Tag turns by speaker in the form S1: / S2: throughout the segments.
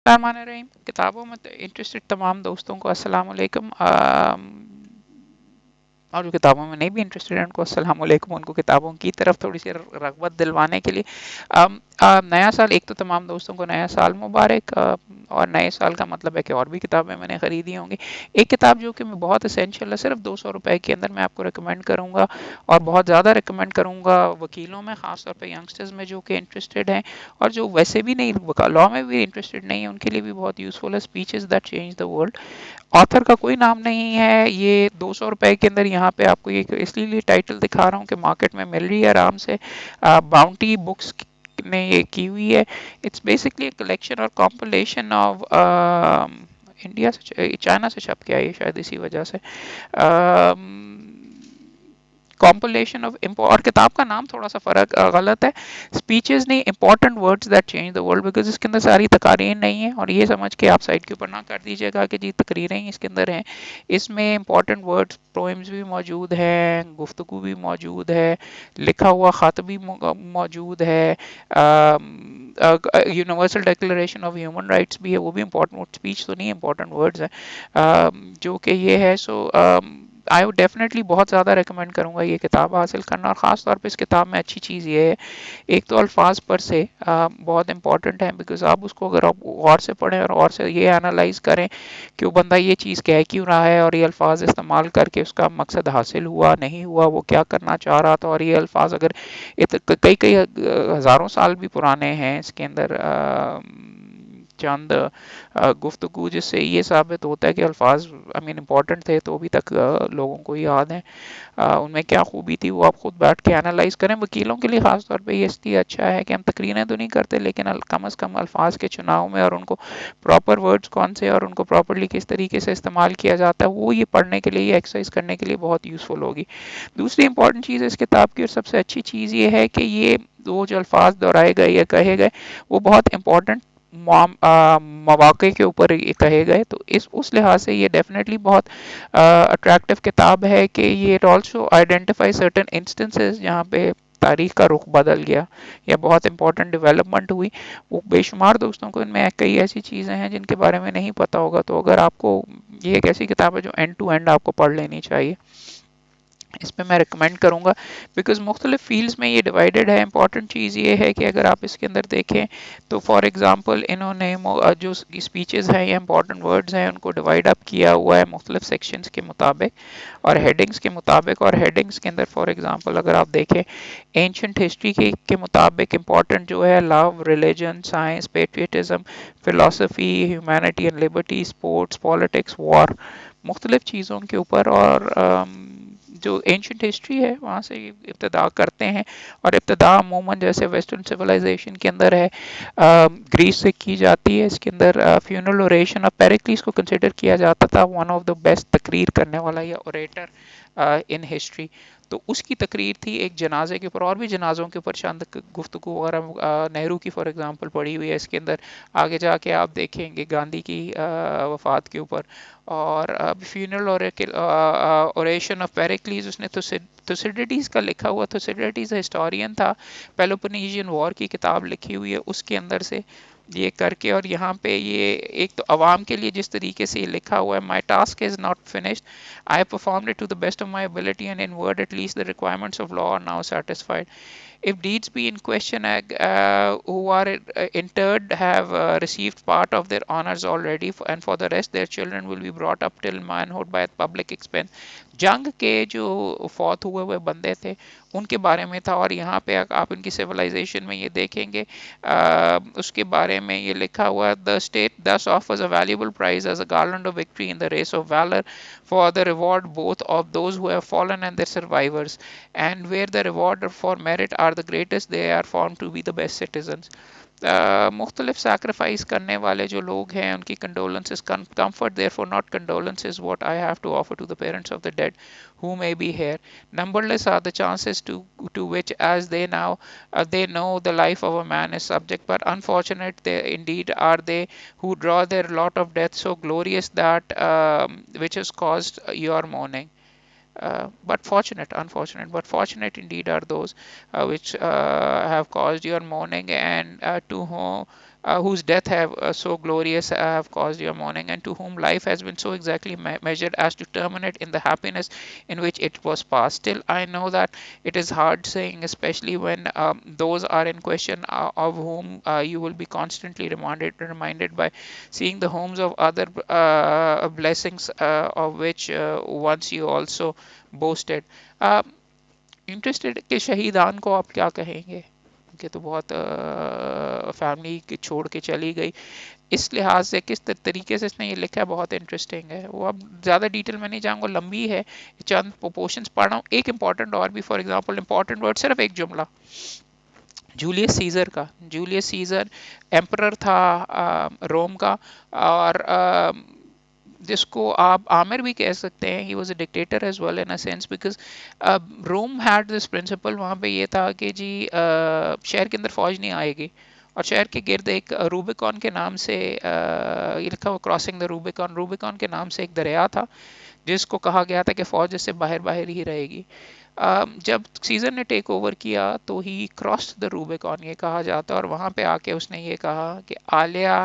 S1: रहीम किताबों में इंटरेस्टेड तमाम दोस्तों को अस्सलाम वालेकुम। और जो किताबों में नहीं भी इंटरेस्टेड हैं उनको अस्सलाम वालेकुम। उनको किताबों की तरफ थोड़ी सी रग़बत दिलवाने के लिए नया साल, एक तो तमाम दोस्तों को नया साल मुबारक। और नए साल का मतलब है कि और भी किताबें मैंने ख़रीदी होंगी। एक किताब जो कि मैं बहुत इसेंशियल है, सिर्फ 200 रुपए के अंदर मैं आपको रिकमेंड करूँगा और बहुत ज़्यादा रिकमेंड करूँगा वकीलों में, ख़ासतौर पर यंगस्टर्स में जो कि इंटरेस्टेड हैं और जो वैसे भी नहीं, लॉ में भी इंटरेस्टेड नहीं है, उनके लिए भी बहुत यूज़फुल है। Speeches that change the world. Author का कोई नाम नहीं है। ये 200 रुपए के अंदर यहाँ पे आपको ये इसलिए टाइटल दिखा रहा हूँ कि मार्केट में मिल रही है आराम से। बाउंटी बुक्स ने ये की हुई है। इट्स बेसिकली कलेक्शन और कॉम्पिलेशन ऑफ इंडिया से, चाइना से छप के आई है शायद इसी वजह से। कॉम्पिलेशन ऑफ और किताब का नाम थोड़ा सा फर्क गलत है। स्पीचेस नहीं, important words that change the world, because इसके अंदर सारी तकारीर नहीं है और ये समझ के आप साइड के ऊपर ना कर दीजिएगा कि जी तकरीरें ही इसके अंदर हैं। इसमें इंपॉर्टेंट वर्ड्स, पोएम्स भी मौजूद हैं, गुफ्तगू भी मौजूद है, लिखा हुआ ख़त भी मौजूद है, Universal Declaration of Human rights भी है, वो भी इंपॉर्टेंट स्पीच तो नहीं, इंपॉर्टेंट वर्ड्स हैं जो कि ये है। सो आई वुड डेफिनेटली बहुत ज़्यादा रिकमेंड करूँगा ये किताब हासिल करना। और ख़ास तौर पे इस किताब में अच्छी चीज़ ये है, एक तो अल्फाज पर से बहुत इंपॉर्टेंट है, बिकॉज आप उसको अगर आप गौर से पढ़ें और गौर से ये एनालाइज करें कि वो बंदा ये चीज़ कह क्यों रहा है और ये अल्फाज इस्तेमाल करके उसका मकसद हासिल हुआ नहीं हुआ, वो क्या करना चाह रहा था। और ये अल्फाज अगर कई कई हज़ारों साल भी पुराने हैं, इसके अंदर चंद गुफ्तगू जिससे ये साबित होता है कि अल्फाज आई मीन इम्पॉर्टेंट थे तो अभी तक लोगों को याद हैं। उनमें क्या खूबी थी वो आप खुद बैठ के एनालाइज करें। वकीलों के लिए ख़ास तौर पे ये इसलिए अच्छा है कि हम तकरीरें तो नहीं करते, लेकिन कम अज़ कम अल्फाज के चुनाव में और उनको प्रॉपर वर्ड्स कौन से और उनको प्रॉपरली किस तरीके से इस्तेमाल किया जाता है, वो ये पढ़ने के लिए, ये एक्सरसाइज करने के लिए बहुत यूज़फुल होगी। दूसरी इंपॉर्टेंट चीज़ है इस किताब की और सबसे अच्छी चीज़ ये है कि ये वो जो अल्फाज दोहराए गए या कहे गए वो बहुत इंपॉर्टेंट मौके के ऊपर ये कहे गए। तो इस उस लिहाज से ये डेफिनेटली बहुत अट्रैक्टिव किताब है कि ये it also identify certain instances जहाँ पे तारीख का रुख बदल गया या बहुत इंपॉर्टेंट डेवलपमेंट हुई। वो बेशुमार दोस्तों को इनमें कई ऐसी चीज़ें हैं जिनके बारे में नहीं पता होगा, तो अगर आपको ये एक ऐसी किताब है जो एंड टू एंड आपको पढ़ लेनी चाहिए, इसमें मैं रिकमेंड करूँगा। बिकॉज मुख्तलिफ फील्ड्स में ये डिवाइडेड है। इंपॉर्टेंट चीज़ ये है कि अगर आप इसके अंदर देखें तो फॉर एग्ज़ाम्पल इन्होंने जो स्पीचेस हैं या इंपॉर्टेंट वर्ड्स हैं उनको डिवाइड अप किया हुआ है मुख्तलिफ सेक्शंस के मुताबिक और हेडिंग्स के मुताबिक। और हेडिंग्स के अंदर फॉर एग्ज़ाम्पल अगर आप देखें एंशंट हिस्ट्री के मुताबिक इंपॉर्टेंट जो है love, religion, science, patriotism, philosophy, humanity and liberty, sports, politics, war, मुख्तलिफ चीज़ों के ऊपर। और जो एंशंट हिस्ट्री है वहाँ से इब्तदा करते हैं और इब्तदा अमूमन जैसे वेस्टर्न सिविलाइजेशन के अंदर है ग्रीस से की जाती है। इसके अंदर फ्यूनरल ओरेशन ऑफ पेरिक्लीस को कंसिडर किया जाता था वन ऑफ द बेस्ट तकरीर करने वाला या ओरेटर इन हिस्ट्री। तो उसकी तकरीर थी एक जनाजे के ऊपर, और भी जनाजों के ऊपर चंद गुफ्तगू वगैरह नेहरू की फॉर एग्जांपल पड़ी हुई है इसके अंदर। आगे जाके आप देखेंगे गांधी की वफात के ऊपर। और फ्यूनरल ओरेशन ऑफ पेरिक्लीस उसने थुसिडिडीज का लिखा हुआ, थुसिडिडीज हिस्टोरियन था, पेलोपोनेशियन वॉर की किताब लिखी हुई है उसके अंदर से ये करके। और यहाँ पे ये एक तो अवाम के लिए जिस तरीके से ये लिखा हुआ है, my task is not finished, I performed it to the best of my ability and in word at least the requirements of law are now satisfied. If deeds be in question, who are interred have received part of their honors already, and for the rest, their children will be brought up till manhood by public expense. जंग के जो फौत हुए हुए बंदे थे उनके बारे में था। और यहाँ पे आप इनकी सिविलाइजेशन में ये देखेंगे उसके बारे में ये लिखा हुआ, the state thus offers a valuable prize as a garland of victory in the race of valor for the reward both of those who have fallen and their survivors, and where the reward for merit are the greatest they are found to be the best citizens. मुख्तलिफ sacrifice करने वाले जो लोग हैं उनकी condolences, comfort therefore not condolences what I have to offer to the parents of the dead who may be here. Numberless are the chances to which as they now they know the life of a man is subject, but unfortunate they indeed are they who draw their lot of death so glorious that which has caused your mourning. But fortunate, unfortunate, but fortunate indeed are those which have caused your mourning, and to whom whose death have so glorious have caused your mourning, and to whom life has been so exactly measured as to terminate in the happiness in which it was passed. Still, I know that it is hard saying, especially when those are in question of whom you will be constantly reminded by seeing the homes of other blessings of which once you also boasted. Interested के शहीदान को आप क्या कहेंगे? कि तो बहुत family के छोड़ के चली गई, इस लिहाज से किस तरीके से इसने ये लिखा है बहुत इंटरेस्टिंग है। वो अब ज़्यादा डिटेल में नहीं जाऊँगा, लंबी है, चंद पोर्शंस पढ़ रहा हूँ। एक इंपॉर्टेंट और भी, फॉर एग्जांपल इंपॉर्टेंट वर्ड सिर्फ एक जुमला, जूलियस सीजर का। जूलियस सीजर एम्परर था रोम का, और जिसको आप आमिर भी कह सकते हैं। He was a dictator as well in a sense, because Rome had this principle, वहाँ पे ये था कि जी शहर के अंदर फौज नहीं आएगी, और शहर के गिर्द एक रूबिकॉन के नाम से ये लिखा हुआ, क्रॉसिंग द रूबिकॉन, रूबिकॉन के नाम से एक दरिया था जिसको कहा गया था कि फौज इससे बाहर बाहर ही रहेगी। जब सीजर ने टेक ओवर किया तो ही क्रॉस्ड द रूबिकॉन, ये कहा जाता है, और वहाँ पे आके उसने ये कहा कि आलिया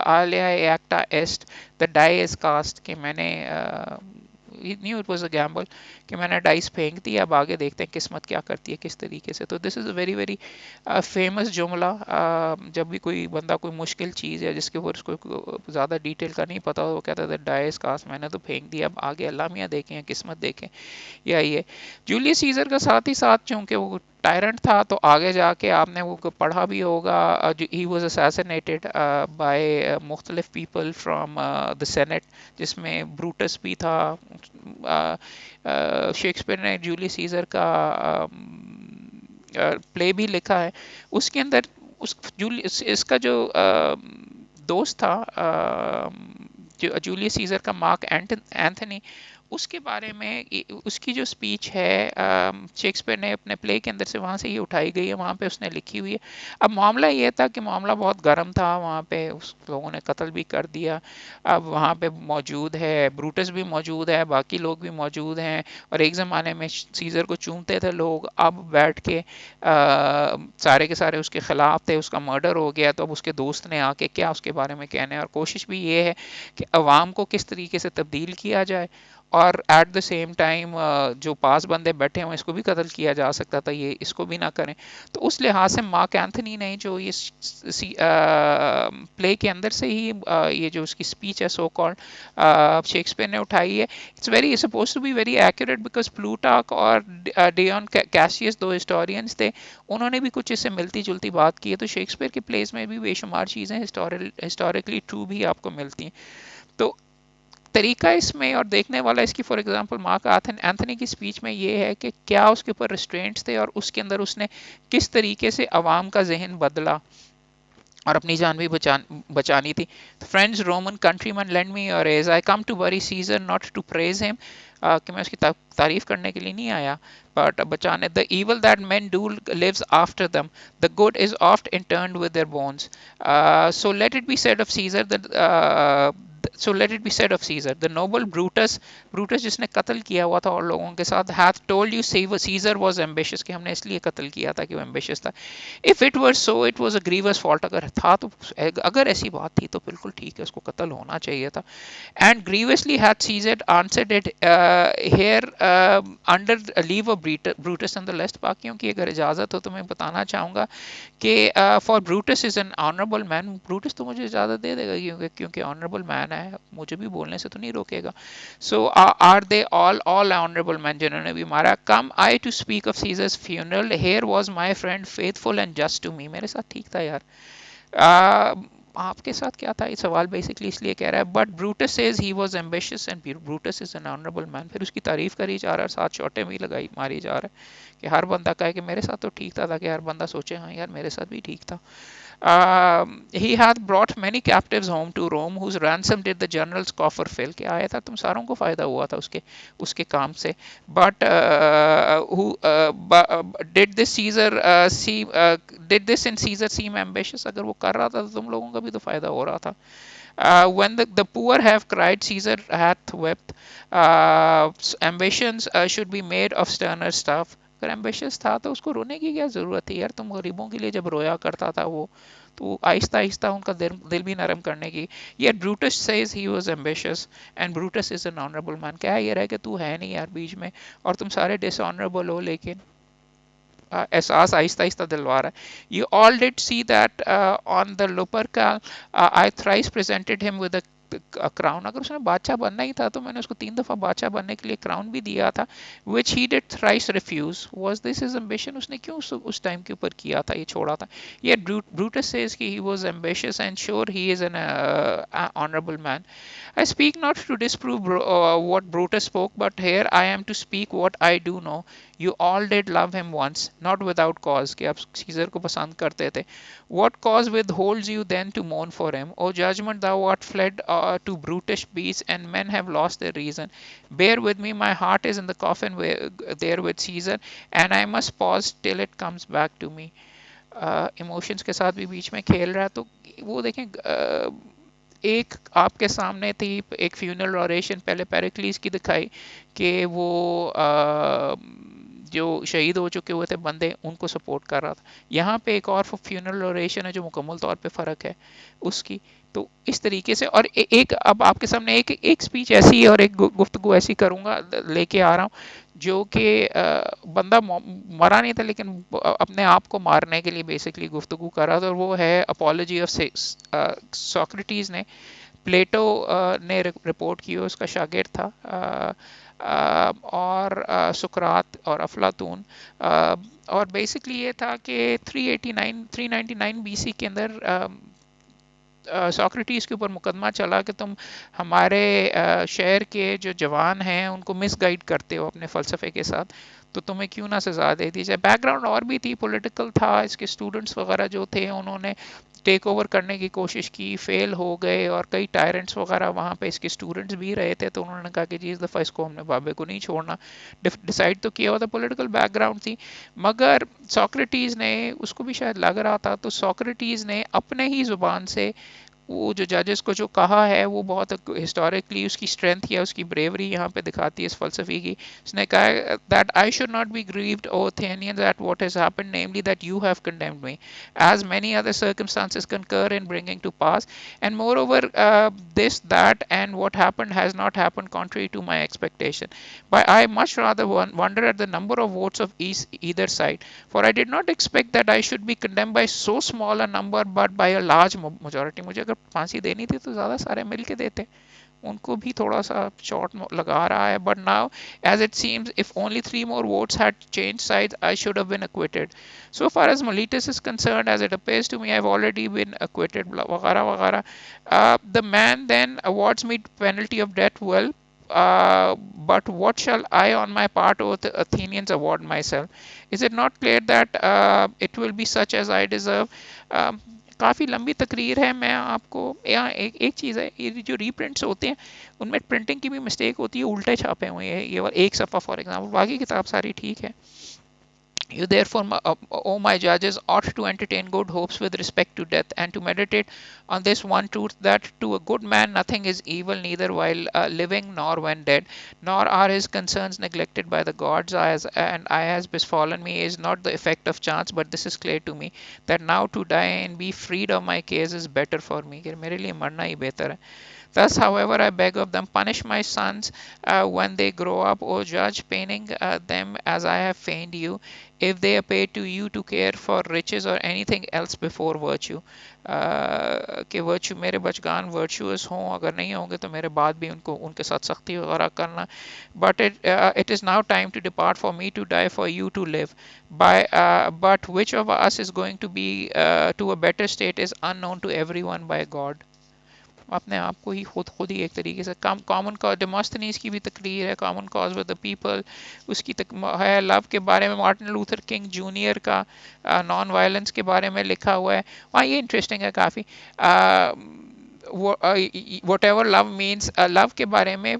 S1: आलिया एक्टा एस्ट, द डाई इज कास्ट, कि मैंने knew it was a gamble, कि मैंने डाइस फेंक दी, अब आगे देखते हैं किस्मत क्या करती है किस तरीके से। तो this is a very very famous जुमला। जब भी कोई बंदा कोई मुश्किल चीज़ है जिसके ऊपर उसको ज़्यादा डिटेल का नहीं पता, वो कहता था डाइस कास्ट, मैंने तो फेंक दिया, अब आगे अल्लाह मियाँ देखें किस्मत देखें। या ये जूलियस सीजर का साथ ही साथ, चूंकि वो टायरेंट था, तो आगे जाके आपने वो पढ़ा भी होगा, ही वॉज असैसिनेटेड बाय मुख्तलिफ पीपल फ्राम द सेनेट, जिसमें ब्रूटस भी था। शेक्सपियर ने जूलियस सीजर का प्ले भी लिखा है, उसके अंदर उस जूलियस इसका जो दोस्त था जो जूलियस सीजर का, मार्क एंथनी, उसके बारे में उसकी जो स्पीच है शेक्सपियर ने अपने प्ले के अंदर से वहाँ से ही उठाई गई है, वहाँ पे उसने लिखी हुई है। अब मामला ये था कि मामला बहुत गर्म था वहाँ पे, उस लोगों ने कत्ल भी कर दिया। अब वहाँ पे मौजूद है ब्रूटस भी मौजूद है, बाकी लोग भी मौजूद हैं, और एक ज़माने में सीजर को चूमते थे लोग, अब बैठ के सारे के सारे उसके ख़िलाफ़ थे, उसका मर्डर हो गया, तो अब उसके दोस्त ने आके क्या उसके बारे में कहना है, और कोशिश भी ये है कि अवाम को किस तरीके से तब्दील किया जाए, और एट द सेम टाइम जो पास बंदे बैठे हुए इसको भी कत्ल किया जा सकता था, ये इसको भी ना करें। तो उस लिहाज से मार्क एंथनी ने जो ये प्ले के अंदर से ही ये जो उसकी स्पीच है सो कॉल्ड शेक्सपियर ने उठाई है, it's very suppose to be very accurate, because Plutarch और डियन कैसियस दो हिस्टोरियंस थे, उन्होंने भी कुछ इससे मिलती जुलती बात की है। तो शेक्सपियर के प्लेस में भी बेशुमार चीज़ें हिस्टोरिकली ट्रू भी आपको मिलती हैं। तो तरीका इसमें और देखने वाला इसकी, फॉर एग्जांपल मार्क एंथनी की स्पीच में ये है कि क्या उसके ऊपर रिस्ट्रेंट्स थे, और उसके अंदर उसने किस तरीके से अवाम का जहन बदला और अपनी जान भी बचानी थी। Friends, Roman countryman, lend me your ears, I come to bury Caesar not to praise him, कि मैं उसकी तारीफ करने के लिए नहीं आया, बट बचाने। The evil that men do lives after them, the good is oft interned with their bones. So let it be said of Caesar that so let it be said of Caesar, the noble Brutus, Brutus जिसने कत्ल किया हुआ था और लोगों के साथ, hath told you Caesar was ambitious, कि हमने इसलिए कत्ल किया था कि वो ambitious था। If it were so, it was a grievous fault, अगर था तो, अगर ऐसी बात थी तो बिल्कुल ठीक है, उसको कत्ल होना चाहिए था। And grievously hath Caesar answered it here under leave of Brutus and the rest। बाकियों की अगर इजाज़त हो तो मैं बताना चाहूँगा कि for Brutus is an honourable man, Brutus तो मुझे इजाज़त दे देगा क्योंकि ऑनरेबल मैन है, मुझे भी बोलने से तो नहीं रोकेगा। So are they all honourable man जिन्होंने भी मारा। Come I to speak of Caesar's funeral, here was my friend faithful and just to me, मेरे साथ ठीक था यार। आपके साथ क्या था, ये सवाल बेसिकली इसलिए कह रहा है। But Brutus says he was ambitious and Brutus is an honourable man, फिर उसकी तारीफ करी जा रहा है, साथ चोटे भी लगाई मारी जा रहा है कि हर बंदा कहे कि मेरे साथ तो ठीक था, ताकि हर बंदा सोचे हाँ यार मेरे साथ भी ठीक था। He hath brought many captives home to Rome, whose ransom did the general's coffer fill, कि आया था तुम सारों को फायदा हुआ था उसके उसके काम से। But who did this Caesar seem did this in Caesar seem ambitious, अगर वो कर रहा था तो तुम लोगों का भी तो फायदा हो रहा था। When the poor have cried, Caesar hath wept. Ambitions should be made of sterner stuff, अगर एम्बिशियस था तो उसको रोने की क्या ज़रूरत थी यार, तुम गरीबों के लिए जब रोया करता था वो, तो आहिस्ता आहिस्ता उनका दिल भी नरम करने की. Yet Brutus says he was ambitious and Brutus is an honorable man. क्या ये रहा है कि तू है नहीं यार बीच में और तुम सारे dishonorable हो, लेकिन एहसास आहिस्ता आहिस्ता दिलवा रहा है. You all did see that on the Lupercal I thrice presented him with a crown. अगर उसने बादशाह बनना ही था तो मैंने उसको 3 दफा बादशाह बनने के लिए क्राउन भी दिया था. which he did thrice refuse. Was this his ambition? उसने क्यों उस टाइम के ऊपर किया था, ये छोड़ा था. Yet Brutus says कि he was ambitious and sure he is an honorable man. I speak not to disprove what Brutus spoke, but here I am to speak what I do know. You all did love him once, not without cause, कि आप scissor को पसंद करते थे. What cause withholds you then to mourn for him? O judgment, thou art fled to brutish beasts, and men have lost their reason. Bear with me, my heart is in the coffin there with Caesar, and I must pause till it comes back to me. Emotions के साथ भी बीच में खेल रहा है. तो वो देखें, एक आपके सामने थी एक फ्यूनरल ऑरेशन पहले पेरिक्लीस की दिखाई कि वो जो शहीद हो चुके हुए थे बंदे उनको सपोर्ट कर रहा था. यहाँ पे एक और फ्यूनरल ऑरेशन है जो मुकम्मल तौर पे फ़र्क है उसकी. तो इस तरीके से और एक अब आपके सामने एक स्पीच ऐसी और एक गुफ्तगू ऐसी करूँगा लेके आ रहा हूँ जो कि बंदा मरा नहीं था लेकिन अपने आप को मारने के लिए बेसिकली गुफ्तगू कर रहा था. और वो है अपॉलॉजी ऑफ सोक्रेटिस ने प्लेटो ने रिपोर्ट की, उसका शागिर्द था. और सुकरात और अफलातून. और बेसिकली ये था कि 399 बीसी के अंदर सोक्रेटिस के ऊपर मुकदमा चला कि तुम हमारे शहर के जो जवान हैं उनको मिसगाइड करते हो अपने फ़लसफ़े के साथ, तो तुम्हें क्यों ना सज़ा दे दी जाए. बैकग्राउंड और भी थी, पॉलिटिकल था. इसके स्टूडेंट्स वगैरह जो थे उन्होंने टेक ओवर करने की कोशिश की, फेल हो गए. और कई टायरेंट्स वगैरह वहाँ पे इसके स्टूडेंट्स भी रहे थे, तो उन्होंने कहा कि जी इस दफ़ा इसको हमने बाबे को नहीं छोड़ना. डिसाइड तो किया हुआ था, पॉलिटिकल बैकग्राउंड थी. मगर सोक्रेटिस ने, उसको भी शायद लग रहा था, तो सोक्रेटिस ने अपने ही ज़ुबान से वो जो जजेस को जो कहा है वो बहुत हिस्टोरिकली उसकी स्ट्रेंथ या उसकी ब्रेवरी यहाँ पे दिखाती है इस फलसफी की. उसने कहा that I should not be grieved O Athenians at what has happened, namely that you have condemned me, as many other circumstances concur in bringing to pass, and moreover this, that, and what happened has not happened contrary to my expectation. But I much rather wonder at the number of votes of either side, for I did not expect that I should be condemned by so small a number but by a large majority. मुझे अगर फांसी देनी थी तो ज़्यादा सारे मिल के देते, उनको भी थोड़ा सा शॉर्ट लगा रहा है. But now as it seems if only 3 more votes had changed sides I should have been acquitted. So far as Miletus is concerned, as it appears to me, I've already been acquitted, वगैरह वगैरह. The man then awards me penalty of death. Well, but what shall I on my part, O the Athenians, award myself? Is it not clear that it will be such as I deserve? काफ़ी लंबी तकरीर है. मैं आपको यहाँ एक चीज़ है, ये जो रीप्रिंट्स होते हैं उनमें प्रिंटिंग की भी मिस्टेक होती है, उल्टे छापे हुए हैं ये एक सफ़ा फॉर एग्जांपल, बाकी किताब सारी ठीक है. You therefore, O my judges, ought to entertain good hopes with respect to death, and to meditate on this one truth, that to a good man nothing is evil, neither while living nor when dead, nor are his concerns neglected by the gods. And I has befallen me is not the effect of chance, but this is clear to me, that now to die and be freed of my case is better for me. कि मेरे लिए मरना ही बेहतर है. Thus, however, I beg of them, punish my sons when they grow up, O judge, paining them as I have pained you, if they appear to you to care for riches or anything else before virtue. कि virtue मेरे बचगान virtuous हों, अगर नहीं होंगे तो मेरे बाद भी उनको उनके साथ सख्ती वगैरह करना. But it is now time to depart, for me to die, for you to live. But which of us is going to be to a better state is unknown to everyone by God. अपने आप को ही खुद ही एक तरीके से common cause, Demosthenes की भी तकरीर है, common cause with the people, उसकी है. लव के बारे में मार्टिन लूथर किंग जूनियर का नॉन वायलेंस के बारे में लिखा हुआ है. वहाँ ये इंटरेस्टिंग है काफ़ी. What ever love means, love के बारे में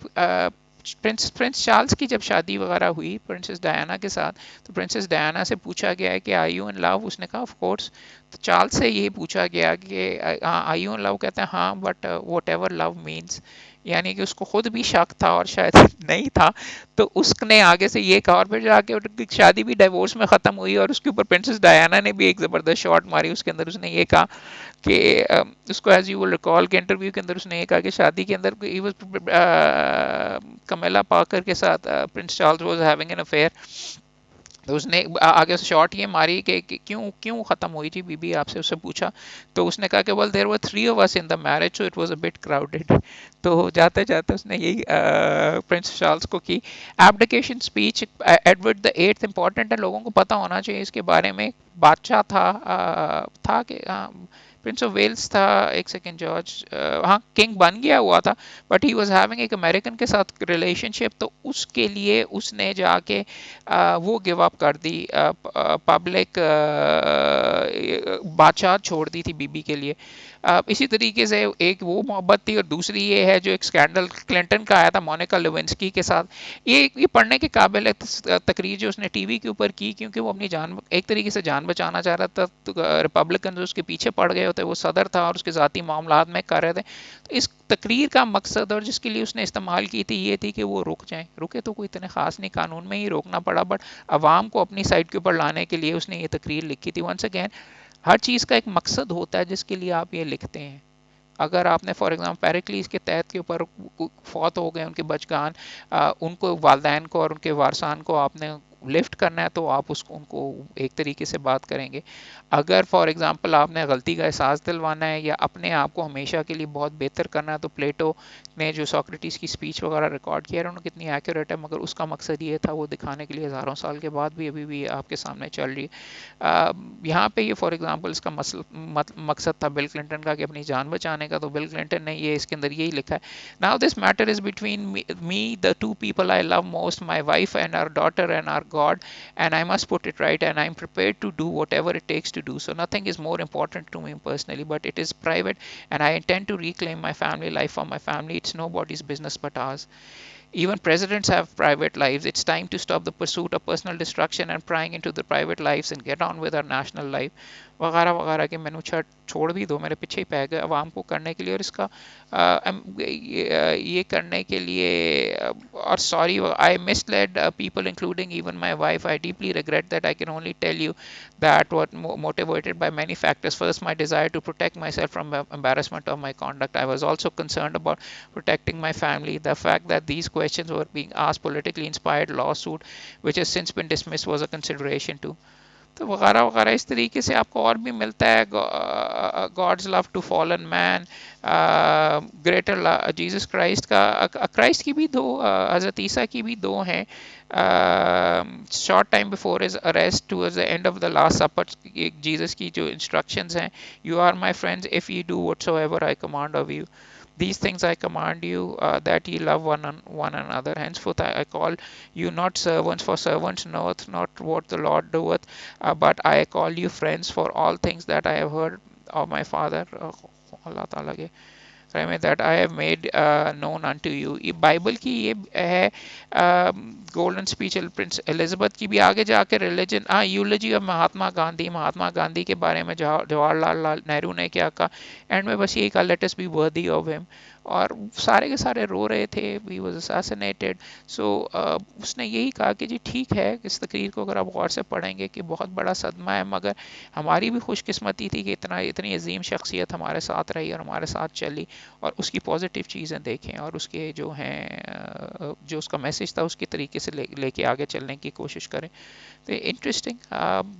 S1: प्रिंस चार्ल्स की जब शादी वगैरह हुई प्रिंसेस डायना के साथ, तो प्रिंसेस डायना से पूछा गया है कि आर यू इन लव, उसने कहा ऑफ कोर्स. तो चार्ल्स से ये पूछा गया कि आर यू इन लव, कहते हैं हाँ, but what ever love means, یعنی کہ اس کو خود بھی شک تھا اور شاید نہیں تھا، تو اس نے آگے سے یہ کہا، اور پھر جا کے ان کی شادی بھی ڈیورس میں ختم ہوئی، اور اس کے اوپر پرنسس ڈیانا نے بھی ایک زبردست شاٹ ماری، اس کے اندر اس نے یہ کہا کہ اس کو ایز یو ول ریکال کے انٹرویو کے اندر اس نے یہ کہا کہ شادی کے اندر کمیلا پارکر کے ساتھ prince Charles was having an affair. تو اس نے آگے سے شارٹ یہ ماری کہ کیوں کیوں ختم ہوئی تھی بی بی، آپ سے اس سے پوچھا، تو اس نے کہا کہ well there were three of us in the marriage so it was a bit crowded. تو جاتے جاتے اس نے یہی پرنس چارلز کو کی ایبڈیکیشن اسپیچ. ایڈورڈ دا ایٹھ امپورٹنٹ ہے، لوگوں کو پتہ ہونا چاہیے اس کے بارے میں. بادشاہ تھا کہ پرنس آف ویلز تھا، ایک سیکنڈ جارج، ہاں کنگ بن گیا ہوا تھا، بٹ ہی واز ہیونگ ایک امریکن کے ساتھ ریلیشن شپ، تو اس کے لیے اس نے جا کے وہ گیو اپ کر دی، پبلک بادشاہ چھوڑ دی تھی بی بی کے لیے. اسی طریقے سے ایک وہ محبت تھی، اور دوسری یہ ہے جو ایک اسکینڈل کلنٹن کا آیا تھا مونیکا لیونسکی کے ساتھ. یہ پڑھنے کے قابل ہے تقریر جو اس نے ٹی وی کے اوپر کی، کیونکہ وہ اپنی جان ایک طریقے سے جان بچانا چاہ رہا تھا. ریپبلکن جو اس کے پیچھے پڑ گئے ہوتے، وہ صدر تھا اور اس کے ذاتی معاملات میں کر رہے تھے. تو اس تقریر کا مقصد اور جس کے لیے اس نے استعمال کی تھی یہ تھی کہ وہ رک جائیں. رکے تو کوئی اتنے خاص نہیں، قانون میں ہی روکنا پڑا، بٹ عوام کو اپنی سائڈ کے اوپر لانے کے لیے اس نے یہ تقریر لکھی تھی. ونس اگین ہر چیز کا ایک مقصد ہوتا ہے جس کے لیے آپ یہ لکھتے ہیں. اگر آپ نے فار ایگزامپل پیریکلیس کے تحت کے اوپر فوت ہو گئے ان کے بچگان، ان کو والدین کو اور ان کے وارثان کو آپ نے لفٹ کرنا ہے، تو آپ اس کو ان کو ایک طریقے سے بات کریں گے. اگر فار ایگزامپل آپ نے غلطی کا احساس دلوانا ہے یا اپنے آپ کو ہمیشہ کے لیے بہت بہتر کرنا ہے، تو پلیٹو نے جو سوکریٹیز کی اسپیچ وغیرہ ریکارڈ کیا ہے انہوں نے کتنی ایکوریٹ ہے، مگر اس کا مقصد یہ تھا وہ دکھانے کے لیے ہزاروں سال کے بعد بھی ابھی بھی آپ کے سامنے چل رہی ہے. یہاں پہ یہ فار ایگزامپل اس کا مقصد تھا بل کلنٹن کا کہ اپنی جان بچانے کا، تو بل کلنٹن نے یہ اس کے اندر یہی لکھا ہے. Now this matter is between me the two people I love most, my wife and our daughter and our God, and I must put it right, and I'm prepared to do whatever it takes to do so. Nothing is more important to me personally, but it is private, and I intend to reclaim my family life for my family. It's nobody's business but ours. Even presidents have private lives. It's time to stop the pursuit of personal destruction and prying into the private lives and get on with our national life. وغیرہ وغیرہ کہ میں نے چھوڑ بھی دو، میرے پیچھے ہی پہ گئے عوام کو کرنے کے لیے، اور اس کا یہ کرنے کے لیے. اور sorry I miss lead people including even my wife. I deeply regret that. I can only tell you that was motivated by many factors. First, my desire to protect myself from embarrassment of my conduct. I was also concerned about protecting my family. The fact that these questions were being asked politically inspired lawsuit, which has since been dismissed, was a consideration too. تو وغیرہ وغیرہ اس طریقے سے آپ کو اور بھی ملتا ہے. God's love to fallen man, greater Jesus Christ کا. کرائسٹ کی بھی دو، حضرت عیسیٰ کی بھی دو ہیں. Short time before his arrest towards the end of the Last Supper, Jesus کی جو انسٹرکشنز ہیں، you are my friends if you do whatsoever I command of you. These things I command you, that ye love one another. Henceforth I call you not servants, for servants knoweth not what the Lord doeth, but I call you friends, for all things that I have heard of my Father. اللہ تعالیٰ کے that I have made known unto you. یہ Bible کی یہ ہے golden speech prince Elizabeth کی بھی. آگے جا کے ریلیجن یولوجی آف مہاتما گاندھی. مہاتما گاندھی کے بارے میں جواہر لال نہرو نے کیا کہا اینڈ میں بس یہی کہا لیٹ اس بی ورتھی آف ہم. اور سارے کے سارے رو رہے تھے. He was اساسینیٹڈ. سو اس نے یہی کہا کہ جی ٹھیک ہے، اس تقریر کو اگر آپ غور سے پڑھیں گے کہ بہت بڑا صدمہ ہے، مگر ہماری بھی خوش قسمتی تھی کہ اتنی عظیم شخصیت ہمارے ساتھ رہی اور ہمارے ساتھ چلی، اور اس کی پازیٹیو چیزیں دیکھیں اور اس کے جو ہیں جو اس کا میسج تھا اس کے طریقے سے لے کے آگے چلنے کی کوشش کریں. تو انٹرسٹنگ.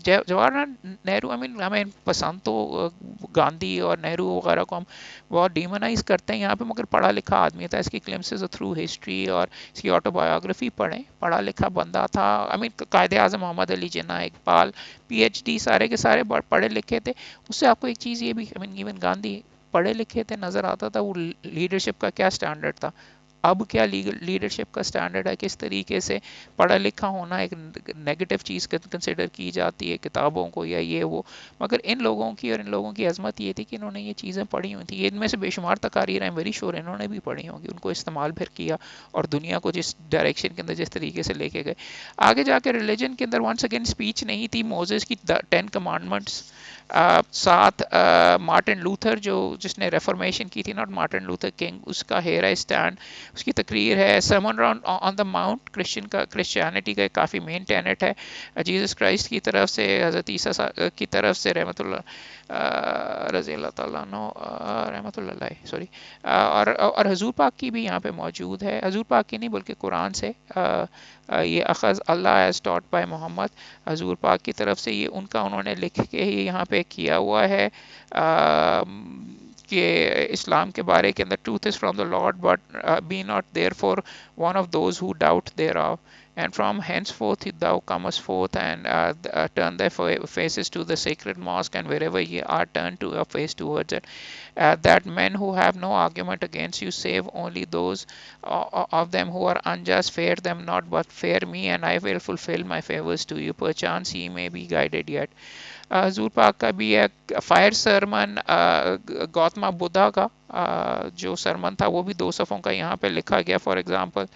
S1: جواہر لال نہرو ہمیں پسند تو گاندھی اور نہرو وغیرہ کو ہم بہت ڈیمونائز کرتے ہیں یہاں پہ، مگر پڑھا لکھا آدمی تھا. اس کی گلمسز تھرو ہسٹری اور اس کی آٹو بایوگرافی پڑھیں. پڑھا لکھا بندہ تھا. قائد اعظم محمد Ali Jinnah, Iqbal, P H D, سارے کے سارے پڑھے لکھے تھے. اس سے آپ کو ایک چیز یہ بھی ایون گاندھی پڑھے لکھے تھے، نظر آتا تھا وہ لیڈرشپ کا کیا سٹینڈرڈ تھا. اب کیا لیڈرشپ کا سٹینڈرڈ ہے، کس طریقے سے پڑھا لکھا ہونا ایک نیگیٹو چیز کنسیڈر کی جاتی ہے کتابوں کو یا یہ وہ. مگر ان لوگوں کی اور ان لوگوں کی عظمت یہ تھی کہ انہوں نے یہ چیزیں پڑھی ہوئی تھیں. ان میں سے بے شمار تقاریر ہیں، ویری شیور انہوں نے بھی پڑھی ہوں گی، ان کو استعمال پھر کیا اور دنیا کو جس ڈائریکشن کے اندر جس طریقے سے لے کے گئے. آگے جا کے ریلیجن کے اندر ونس اگین اسپیچ نہیں تھی. موزس کی 10 کمانڈمنٹس साथ मार्टिन लूथर जिसने रेफॉर्मेशन की थी, नॉट मार्टिन लूथर किंग, उसका हेयर है स्टैंड, उसकी तकरीर है। Sermon on the mount Christianity का काफ़ी मेन टेनेट है। जीसस क्राइस्ट की तरफ से, हज़रत ईसा की तरफ से रहमतुल्लाह रज़ी अल्लाह ताला अन्हु, रहमतुल्लाह सॉरी, और हजूर पाक की भी यहाँ पे मौजूद है। हजूर पाक की नहीं बल्कि कुरान से ये अखज़ अल्लाह एज टॉट बाय मोहम्मद, हजूर पाक की तरफ से ये उनका उन्होंने लिख के ही यहाँ पे किया हुआ है कि इस्लाम के बारे के अंदर, truth is from the Lord but be not therefore one of those who doubt thereof, and from henceforth thou comest forth and turn thy faces to the sacred mosque, and wherever ye are, turn to your face towards it, that men who have no argument against you, save only those of them who are unjust, fear them not but fear me, and I will fulfill my favors to you, perchance ye may be guided yet. हजूर पाक का भी एक fire Sarman, Gautama Buddha का जो सरमन था वो भी 2 सफ़ों का यहाँ पे लिखा गया। For example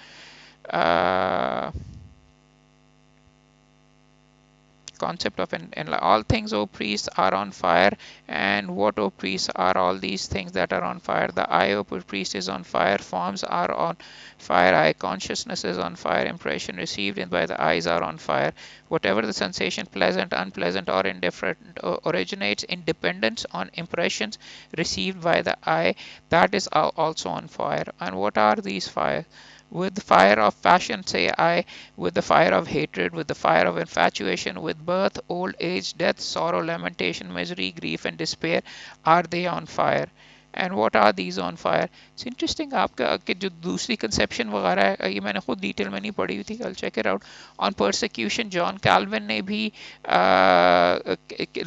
S1: concept of all things, O priests, are on fire. And what, O priests, are all these things that are on fire? The eye, O priest, is on fire, forms are on fire, eye consciousness is on fire, impression received in by the eyes are on fire. Whatever the sensation, pleasant, unpleasant, or indifferent, originates in dependence on impressions received by the eye, that is also on fire. And what are these fires? With the fire of passion, say I, with the fire of hatred, with the fire of infatuation, with birth, old age, death, sorrow, lamentation, misery, grief, and despair, are they on fire? And what are these on fire? It's interesting, आपका कि जो दूसरी conception वगैरह है ये मैंने खुद detail में नहीं पढ़ी हुई थी, I'll check it out. On persecution, John Calvin ने भी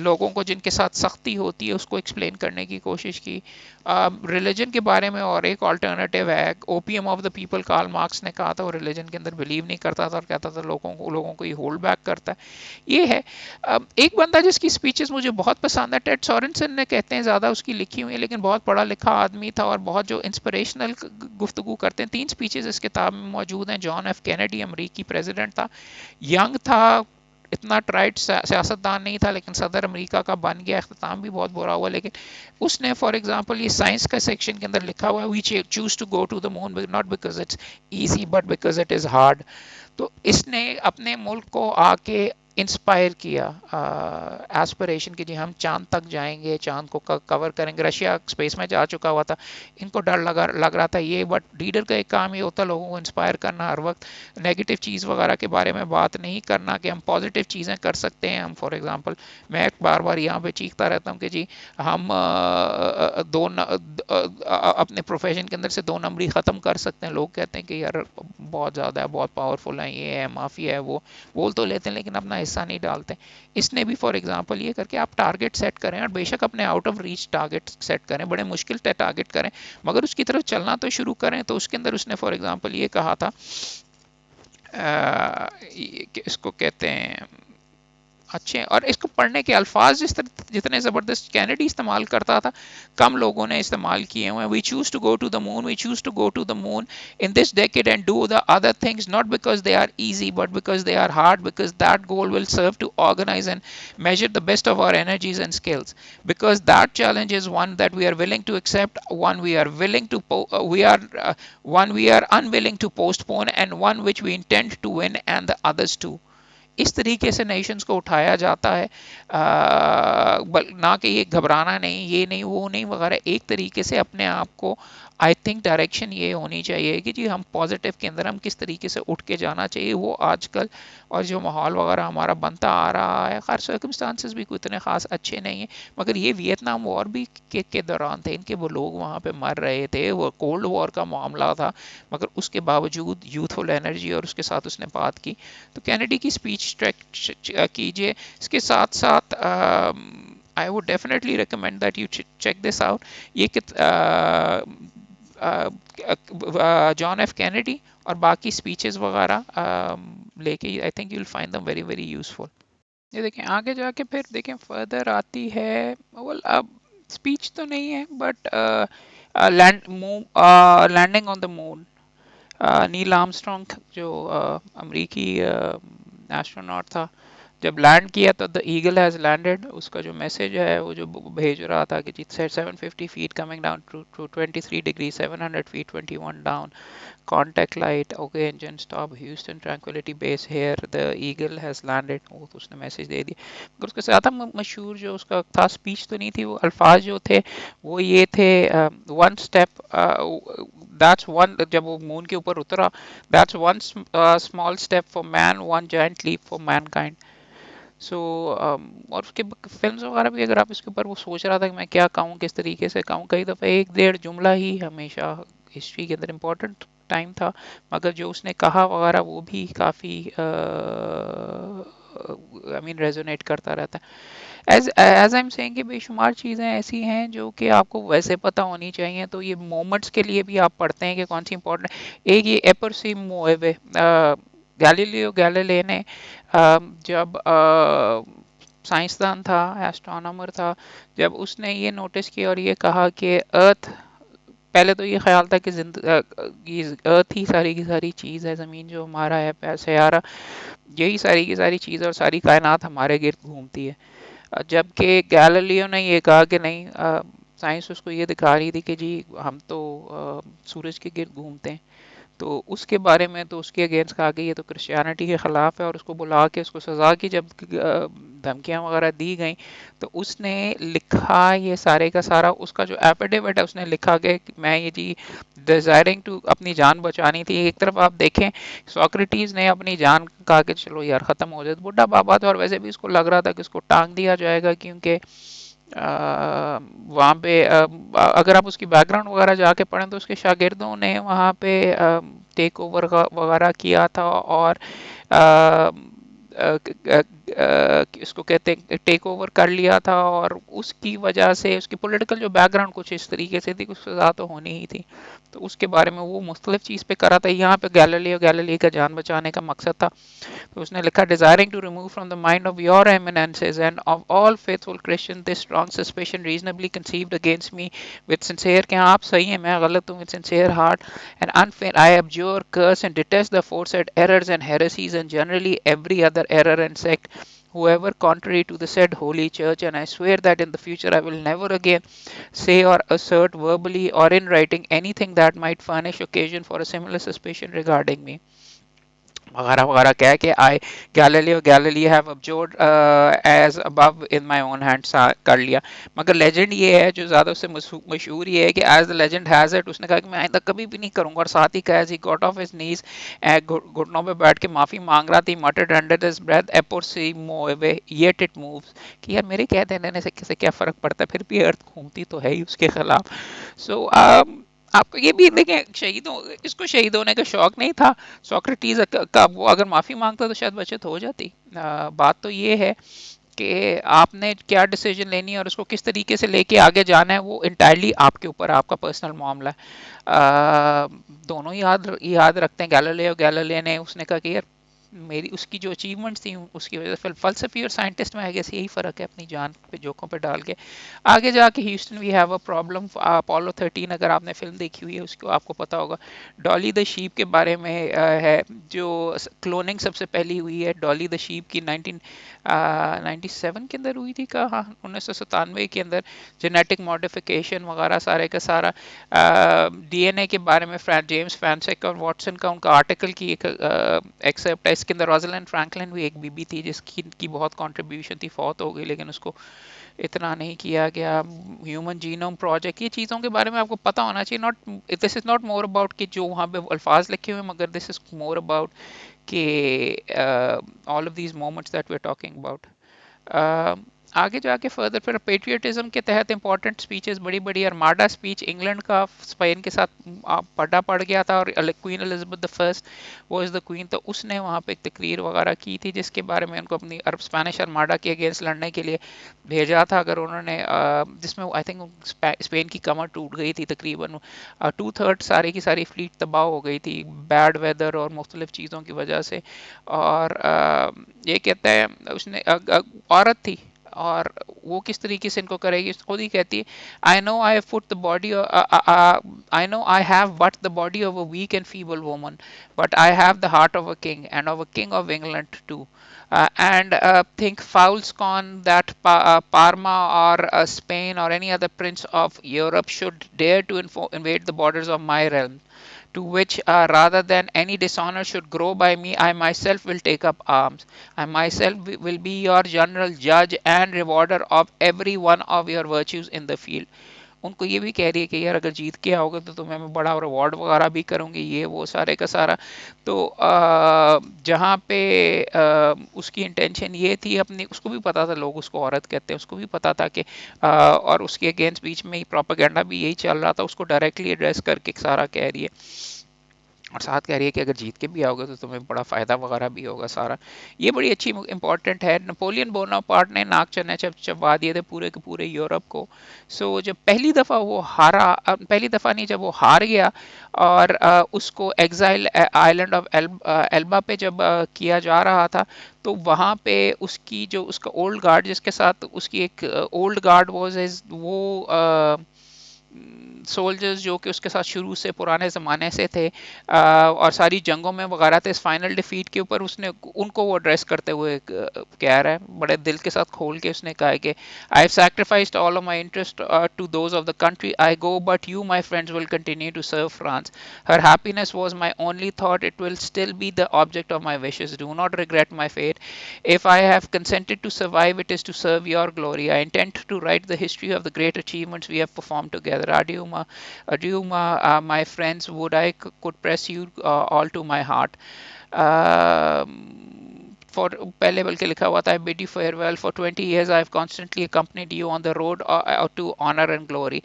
S1: लोगों को जिनके साथ सख्ती होती है उसको एक्सप्लेन करने की कोशिश की। रिलीजन के बारे में और एक ऑल्टरनेटिव है, opium of the people, Karl Marx ने कहा था, वो रिलीजन के अंदर बिलीव नहीं करता था और कहता था लोगों को ये होल्ड बैक करता है। ये है एक बंदा जिसकी स्पीचेस मुझे बहुत पसंद है, टेड सोरेनसन ने, कहते हैं ज़्यादा उसकी लिखी हुई है लेकिन बहुत पढ़ा लिखा आदमी था और बहुत जो इंस्पिरेशनल गुफ्तगू करते हैं। 3 स्पीचेस इस किताब में मौजूद हैं। जॉन एफ कैनेडी अमरीकी प्रेसिडेंट था, यंग था, इतना ट्राइड सियासतदान नहीं था लेकिन सदर अमेरिका का बन गया, अख्ताम भी बहुत बुरा हुआ, लेकिन उसने फॉर एग्जांपल ये साइंस का सेक्शन के अंदर लिखा हुआ है, we choose to go to the moon not because it's easy but because it is hard. तो इसने अपने मुल्क को आके इंस्पायर किया एस्पिरेशन की, जी हम चांद तक जाएंगे, चांद को कवर करेंगे। रशिया स्पेस में जा चुका हुआ था, इनको डर लग रहा था ये, बट लीडर का एक काम ये होता है लोगों को इंस्पायर करना, हर वक्त नेगेटिव चीज़ वगैरह के बारे में बात नहीं करना कि हम पॉजिटिव चीज़ें कर सकते हैं। हम फॉर एग्जांपल मैं बार बार यहाँ पे चीखता रहता हूँ कि जी हम अपने प्रोफेशन के अंदर से 2 नंबरी ख़त्म कर सकते हैं। लोग कहते हैं कि यार बहुत ज़्यादा है, बहुत पावरफुल है, ये है, माफिया है, वो बोल तो लेते हैं लेकिन अपना हिस्सा नहीं डालते। इसने भी फॉर एग्जांपल ये करके आप टारगेट सेट करें और बेशक अपने out of reach target set करें, बड़े मुश्किल टारगेट करें, मगर उसकी तरफ चलना तो शुरू करें। तो उसके अंदर उसने फॉर एग्जांपल ये कहा था इसको कहते हैं अच्छे, और इसको पढ़ने के अल्फाज जितने ज़बरदस्त कैनेडी इस्तेमाल करता था कम लोगों ने इस्तेमाल किए हुए हैं। We choose to go to the moon, we choose to go to the moon in this decade and do the other things not because they are easy but because they are hard, because that goal will serve to organize and measure the best of our energies and skills, because that challenge is one that we are willing to accept, one we are willing to one we are unwilling to postpone, and one which we intend to win and the others too. इस तरीके से Nations को उठाया जाता है, ना कि ये घबराना नहीं, ये नहीं, वो नहीं वगैरह, एक तरीके से अपने आप को आई थिंक डायरेक्शन ये होनी चाहिए कि जी हम पॉजिटिव के अंदर हम किस तरीके से उठ के जाना चाहिए। वो आजकल और जो माहौल वगैरह हमारा बनता आ रहा है, खैर सर्कमस्टांसेस भी कोई इतने ख़ास अच्छे नहीं हैं, मगर ये वियतनाम वॉर भी के दौरान थे, इनके वो लोग वहाँ पे मर रहे थे, वो कोल्ड वॉर का मामला था, मगर उसके बावजूद यूथफुल एनर्जी और उसके साथ उसने बात की। तो कैनेडी की स्पीच ट्रैक कीजिए, इसके साथ साथ I would definitely recommend that you check this out. ये जॉन एफ कैनेडी और बाकी स्पीचेस वगैरह लेके I think you will find them very very useful. ये देखें आगे जाके फिर देखें फर्दर आती है, well, अब स्पीच तो नहीं है but landing on the moon. Neil Armstrong जो अमरीकी एस्ट्रोनॉट था, جب لینڈ کیا تو دا ایگل ہیز لینڈیڈ، اس کا جو میسج ہے وہ جو بھیج رہا تھا کہ جت سے 750 feet coming down to 23 degree 700 feet 21 down contact light okay engine stop Houston tranquility base here the eagle has landed، وہ تو اس نے میسج دے دیا، مگر اس کے ساتھ مشہور جو اس کا تھا اسپیچ تو نہیں تھی، وہ الفاظ جو تھے وہ یہ تھے ون اسٹیپ that's one، جب وہ مون کے اوپر اترا that's one small step for man one giant leap for mankind۔ سو اور اس کے فلمز وغیرہ بھی اگر آپ اس کے اوپر وہ سوچ رہا تھا کہ میں کیا کہوں کس طریقے سے کہوں، کئی دفعہ ایک ڈیڑھ جملہ ہی ہمیشہ ہسٹری کے اندر امپورٹنٹ ٹائم تھا، مگر جو اس نے کہا وغیرہ وہ بھی کافی آئی مین ریزونیٹ کرتا رہتا ہے۔ ایز آئی ایم سینگ کہ بے شمار چیزیں ایسی ہیں جو کہ آپ کو ویسے پتہ ہونی چاہیے، تو یہ مومنٹس کے لیے بھی آپ پڑھتے ہیں کہ کون سی امپورٹنٹ، ایک یہ ایپرسیم مویوے گیلیلیو گیلیلے نے جب سائنسدان تھا ایسٹرونامر تھا، جب اس نے یہ نوٹس کیا اور یہ کہا کہ ارتھ، پہلے تو یہ خیال تھا کہ ارتھ ہی ساری کی ساری چیز ہے، زمین جو ہمارا ہے سیارہ یہی ساری کی ساری چیز اور ساری کائنات ہمارے گرد گھومتی ہے، جبکہ گیلیلیو نے یہ کہا کہ نہیں، سائنس اس کو یہ دکھا رہی تھی کہ جی ہم تو سورج کے گرد گھومتے ہیں، تو اس کے بارے میں تو اس کے اگینسٹ کہا کہ یہ تو کرسچینٹی کے خلاف ہے، اور اس کو بلا کے اس کو سزا کی جب دھمکیاں وغیرہ دی گئیں، تو اس نے لکھا یہ سارے کا سارا، اس کا جو ایپیڈیوٹ ہے اس نے لکھا کہ میں یہ جی ڈیزائرنگ ٹو اپنی جان بچانی تھی۔ ایک طرف آپ دیکھیں سوکریٹیز نے اپنی جان کہا کہ چلو یار ختم ہو جائے، بڈھا بابا تھا اور ویسے بھی اس کو لگ رہا تھا کہ اس کو ٹانگ دیا جائے گا، کیونکہ وہاں پہ اگر آپ اس کی بیک گراؤنڈ وغیرہ جا کے پڑھیں تو اس کے شاگردوں نے وہاں پہ ٹیک اوور وغیرہ کیا تھا، اور اس کو کہتے ہیں ٹیک اوور کر لیا تھا، اور اس کی وجہ سے اس کی پولیٹیکل جو بیک گراؤنڈ کچھ اس طریقے سے تھی، کچھ سزا تو ہونی ہی تھی، تو اس کے بارے میں وہ مختلف چیز پہ کرا تھا۔ یہاں پہ گیلیلی کا جان بچانے کا مقصد تھا، تو اس نے لکھا desiring to remove from the mind of your eminences and of all faithful Christian this strong suspicion reasonably conceived against me with sincere کہ ہاں آپ صحیح ہیں میں غلط ہوں with sincere heart and unfair I abjure curse and detest the aforesaid errors and heresies and generally every other error and sect whoever contrary to the said holy church, and I swear that in the future I will never again say or assert verbally or in writing anything that might furnish occasion for a similar suspicion regarding me وغیرہ وغیرہ کہہ کے آئے Galilei have abjured as above in my own hands کر لیا، مگر legend یہ ہے جو زیادہ اس سے مشہور یہ ہے کہ as the legend has it, اس نے کہا کہ میں آئندہ کبھی بھی نہیں کروں گا، اور ساتھ ہی کہا as he got off his knees, گھٹنوں پہ بیٹھ کے معافی مانگ رہا تھی، مٹرڈ انڈر ہز بریتھ ایپور سی مووے یٹ اٹ مووز، کہ یار میرے کہہ دینے سے کیا فرق پڑتا ہے، پھر بھی ارتھ گھومتی تو ہے ہی اس کے خلاف۔ سو آپ کو یہ بھی دیکھیں شہیدوں، اس کو شہید ہونے کا شوق نہیں تھا، سوکریٹیز کا وہ اگر معافی مانگتا تو شاید بچت ہو جاتی۔ بات تو یہ ہے کہ آپ نے کیا ڈیسیجن لینی ہے اور اس کو کس طریقے سے لے کے آگے جانا ہے، وہ انٹائرلی آپ کے اوپر، آپ کا پرسنل معاملہ ہے۔ دونوں یاد رکھتے ہیں گیلیلیو نے، اس نے کہا کہ یار میری اس کی جو اچیومنٹس تھیں اس کی وجہ سے فلسفی اور سائنٹسٹ میں آئی گیس یہی فرق ہے، اپنی جان پہ جوکوں پہ ڈال کے آگے جا کے Houston we have a problem. Apollo 13 اگر آپ نے فلم دیکھی ہوئی ہے اس کو آپ کو پتا ہوگا، ڈالی دا شیپ کے بارے میں ہے، جو کلوننگ سب سے پہلی ہوئی ہے ڈالی دا شیپ کی 1997 کے اندر ہوئی تھی، ہاں 1997 کے اندر، جینیٹک ماڈیفیکیشن وغیرہ سارے کا سارا، ڈی این اے کے بارے میں جیمس فینسک اور واٹسن کا ان کا آرٹیکل کی ایک ایکسیپٹ ہے، اس کے اندر روزلینڈ فرینکلن بھی ایک بی بی تھی جس کی بہت کنٹریبیوشن تھی، فوت ہو گئی لیکن اس کو اتنا نہیں کیا گیا۔ ہیومن جینوم پروجیکٹ، یہ چیزوں کے بارے میں آپ کو پتہ ہونا چاہیے، not this is not more about کہ جو وہاں پہ الفاظ لکھے ہوئے، مگر دس از مور اباؤٹ کہ all of these moments that we are talking about. آگے جا کے فردر پھر پیٹریوٹزم کے تحت امپورٹنٹ سپیچز بڑی بڑی، ارماڈا اسپیچ انگلینڈ کا اسپین کے ساتھ پڑ گیا تھا، اور queen Elizabeth the first was the queen، تو اس نے وہاں پہ ایک تقریر وغیرہ کی تھی جس کے بارے میں ان کو اپنی اسپینش ارماڈا کے اگینسٹ لڑنے کے لیے بھیجا تھا، اگر انہوں نے جس میں آئی تھنک اسپین کی کمر ٹوٹ گئی تھی تقریباً 2/3 ساری کی ساری فلیٹ تباہ ہو گئی تھی بیڈ ویدر اور مختلف چیزوں کی وجہ سے، اور یہ کہتا ہے اس نے عورت تھی، اور وہ کس طریقے سے ان کو کرے گی، خود ہی کہتی ہے I know I have put the body I know I have but the body of a weak and feeble woman but I have the heart of a king and of a king of England too and think fouls con that Parma or Spain or any other prince of Europe should dare to invade the borders of my realm, to which rather than any dishonor should grow by me, I myself will take up arms. I myself will be your general judge and rewarder of every one of your virtues in the field. उनको ये भी कह रही है कि यार अगर जीत के आओगे तो तुम्हें मैं बड़ा रिवॉर्ड वगैरह भी करूंगी, ये वो सारे का सारा। तो जहाँ पे उसकी इंटेंशन ये थी, अपनी उसको भी पता था लोग उसको औरत कहते हैं, उसको भी पता था कि और उसके अगेंस्ट बीच में ही प्रोपेगेंडा भी यही चल रहा था, उसको डायरेक्टली एड्रेस करके सारा कह रही है, और साथ कह रही है कि अगर जीत के भी आओगे तो तुम्हें बड़ा फ़ायदा वगैरह भी होगा सारा। ये बड़ी अच्छी इंपॉर्टेंट है। नेपोलियन बोनापार्ट ने नाक चबवा दिए थे पूरे के पूरे यूरोप को। सो जब पहली दफ़ा वो हारा, पहली दफ़ा नहीं, जब वो हार गया और उसको एग्जाइल आइलैंड ऑफ एल्बा पे जब किया जा रहा था, तो वहाँ पे उसकी जो उसका ओल्ड गार्ड जिसके साथ उसकी एक ओल्ड गार्ड वो सोल्जर्स जो कि उसके साथ शुरू से पुराने ज़माने से थे और सारी जंगों में वगैरह थे, इस फाइनल डिफीट के ऊपर उसने उनको वो एड्रेस करते हुए कह रहा है, बड़े दिल के साथ खोल के उसने कहा है कि I have sacrificed all of my interest to those of the country I go, but you my friends will continue to serve France, her happiness was my only thought, it will still be the object of my wishes, do not regret my fate, if I have consented to survive it is to serve your glory, I intend to write the history of the great achievements we have performed together, adieu my friends, would I could press you all to my heart. For पहले बल्कि लिखा हुआ था I bid you farewell, for 20 years I have constantly accompanied you on the road to honor and glory.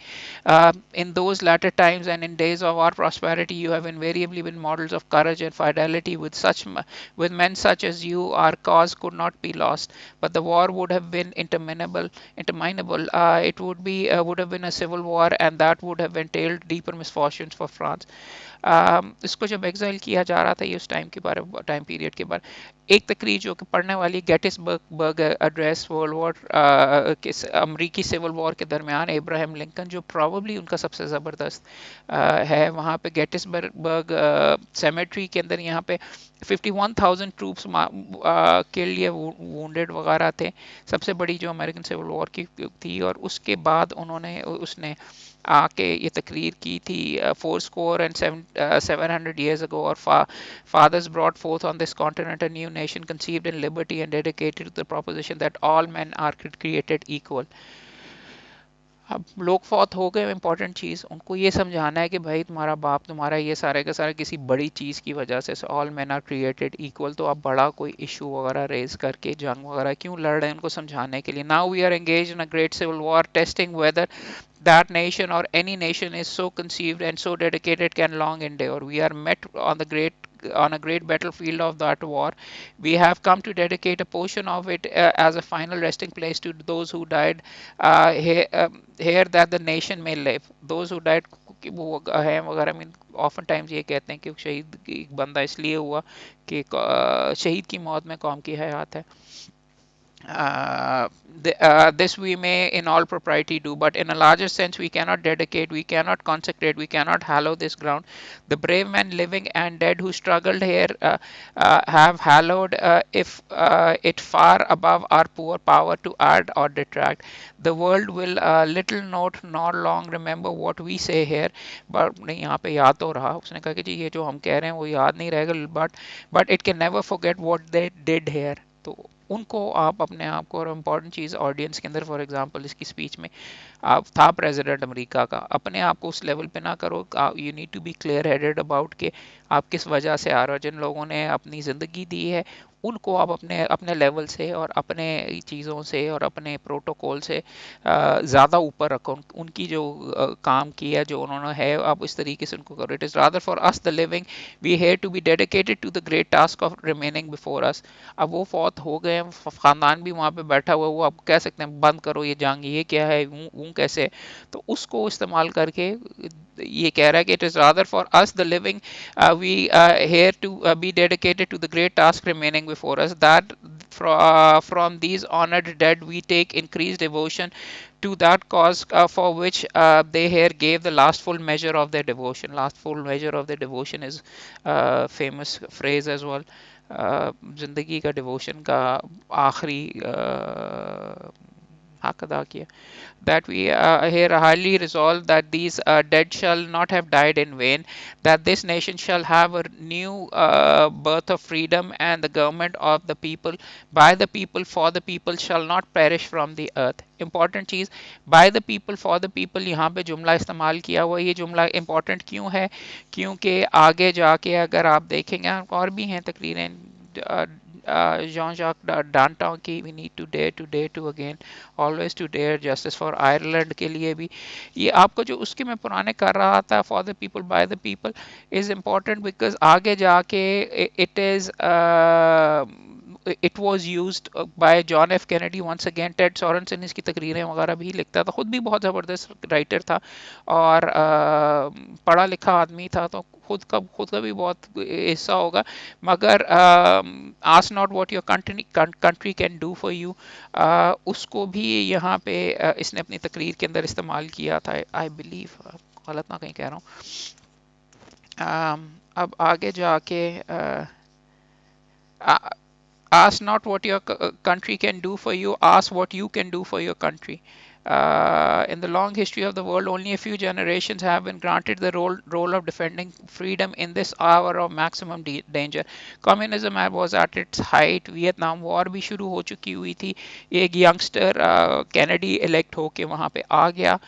S1: In those latter times and in days of our prosperity you have invariably been models of courage and fidelity, with men such as you our cause could not be lost, but the war would have been interminable. It would have been a civil war and that would have entailed deeper misfortunes for France. इसको जब exile किया जा रहा था, ये उस time period के बाद एक तकरीर जो कि पढ़ने वाली गेटिसबर्ग एड्रेस वर्ल्ड वॉर के अमरीकी सिविल वॉर के दरमियान इब्राहिम लिंकन, जो प्रॉबली उनका सबसे ज़बरदस्त है, वहाँ पे गेटिसबर्ग सेमेट्री के अंदर यहाँ पे 51,000 ट्रूप्स के लिए वुंडेड वगैरह थे, सबसे बड़ी जो अमेरिकन सिविल वॉर की थी, और उसके बाद उसने आके ये तकरीर की थी 400 years ago, और fathers brought forth on this continent a new nation conceived in liberty and dedicated to the proposition that all men are created equal. अब लोग फौत हो गए, इंपॉर्टेंट चीज़ उनको ये समझाना है कि भाई तुम्हारा बाप तुम्हारा ये सारे का सारा किसी बड़ी चीज़ की वजह से all man are created equal, तो आप बड़ा कोई इशू वगैरह रेज करके जंग वगैरह क्यों लड़ रहे हैं, उनको समझाने के लिए। Now we are engage in a great civil war testing whether that nation or any nation is so conceived and so dedicated can long endure. We are met on a great battlefield of that war. We have come to dedicate a portion of it as a final resting place to those who died here that the nation may live. Those who died वो है वगैरह, mean often times ये कहते हैं कि शहीद एक बंदा इसलिए हुआ कि शहीद की मौत में कौम की हयात है। This we may in all propriety do, but in a larger sense we cannot dedicate, we cannot consecrate, we cannot hallow this ground. The brave men living and dead who struggled here have hallowed if it far above our poor power to add or detract. The world will little note nor long remember what we say here, but नहीं यहाँ पे याद तो रहा, उसने कहा कि जी ये जो हम कह रहे हैं वो याद नहीं रहेगा, but it can never forget what they did here. तो उनको आप अपने आप को, और इम्पॉर्टेंट चीज़ ऑडियंस के अंदर, फॉर एग्जांपल इसकी स्पीच में आप था प्रेसिडेंट अमेरिका का, अपने आप को उस लेवल पे ना करो, you need to be clear headed about के आप किस वजह से आ रहे हो, जिन लोगों ने अपनी ज़िंदगी दी है उनको आप अपने अपने लेवल से और अपने चीज़ों से और अपने प्रोटोकॉल से ज़्यादा ऊपर रखो, उनकी जो काम किया जो उन्होंने है, आप इस तरीके से उनको करो। It is rather for us the living we here to be dedicated to the great task of remaining before us. अब वो फौत हो गए हैं, ख़ानदान भी वहाँ पे बैठा हुआ है, वो आप कह सकते हैं बंद करो ये जंग, ये क्या है, वो कैसे, तो उसको इस्तेमाल करके ये कह रहा है कि it is rather for us the living we here to be dedicated to the great task remaining before us, that from these honored dead, we take increased devotion to that cause for which they here gave the last full measure of their devotion. Last full measure of their devotion is famous phrase as well. जिंदगी का devotion का आखिरी हक अदा किया, that we here highly resolve that these dead shall not have died in vain, that this nation shall have a new birth of freedom, and the government of the people, by the people, for the people, shall not perish from the earth. Important cheese, bye the people for the people, यहाँ पे जुमला इस्तेमाल किया हुआ। ये जुमला important क्यों है? क्योंकि आगे जाके अगर आप देखेंगे, और भी हैं तकरीरें जॉन जॉक डांटा की, we need to dare to again, always to dare justice for Ireland के लिए भी, ये आपको जो उसके मैं पुराने कर रहा था, for the people by the people is important because आगे जाके it is it was used by John F. Kennedy once again. Ted Sorensen इसकी तकरीरें वगैरह भी लिखता था, खुद भी बहुत ज़बरदस्त राइटर था और पढ़ा लिखा आदमी था, तो खुद का भी बहुत हिस्सा होगा। मगर ask not what your country can do for you, उसको भी यहाँ पे इसने अपनी तकरीर के अंदर इस्तेमाल किया था, आई बिलीव, गलत ना कहीं कह रहा हूँ। अब आगे जाके ask not what your country can do for you, ask what you can do for your country. In the long history of the world, only a few generations have been granted the role of defending freedom in this hour of maximum danger. Communism was at its height, Vietnam war भी शुरू हो चुकी हुई थी, एक youngster Kennedy elect होके वहाँ पे आ गया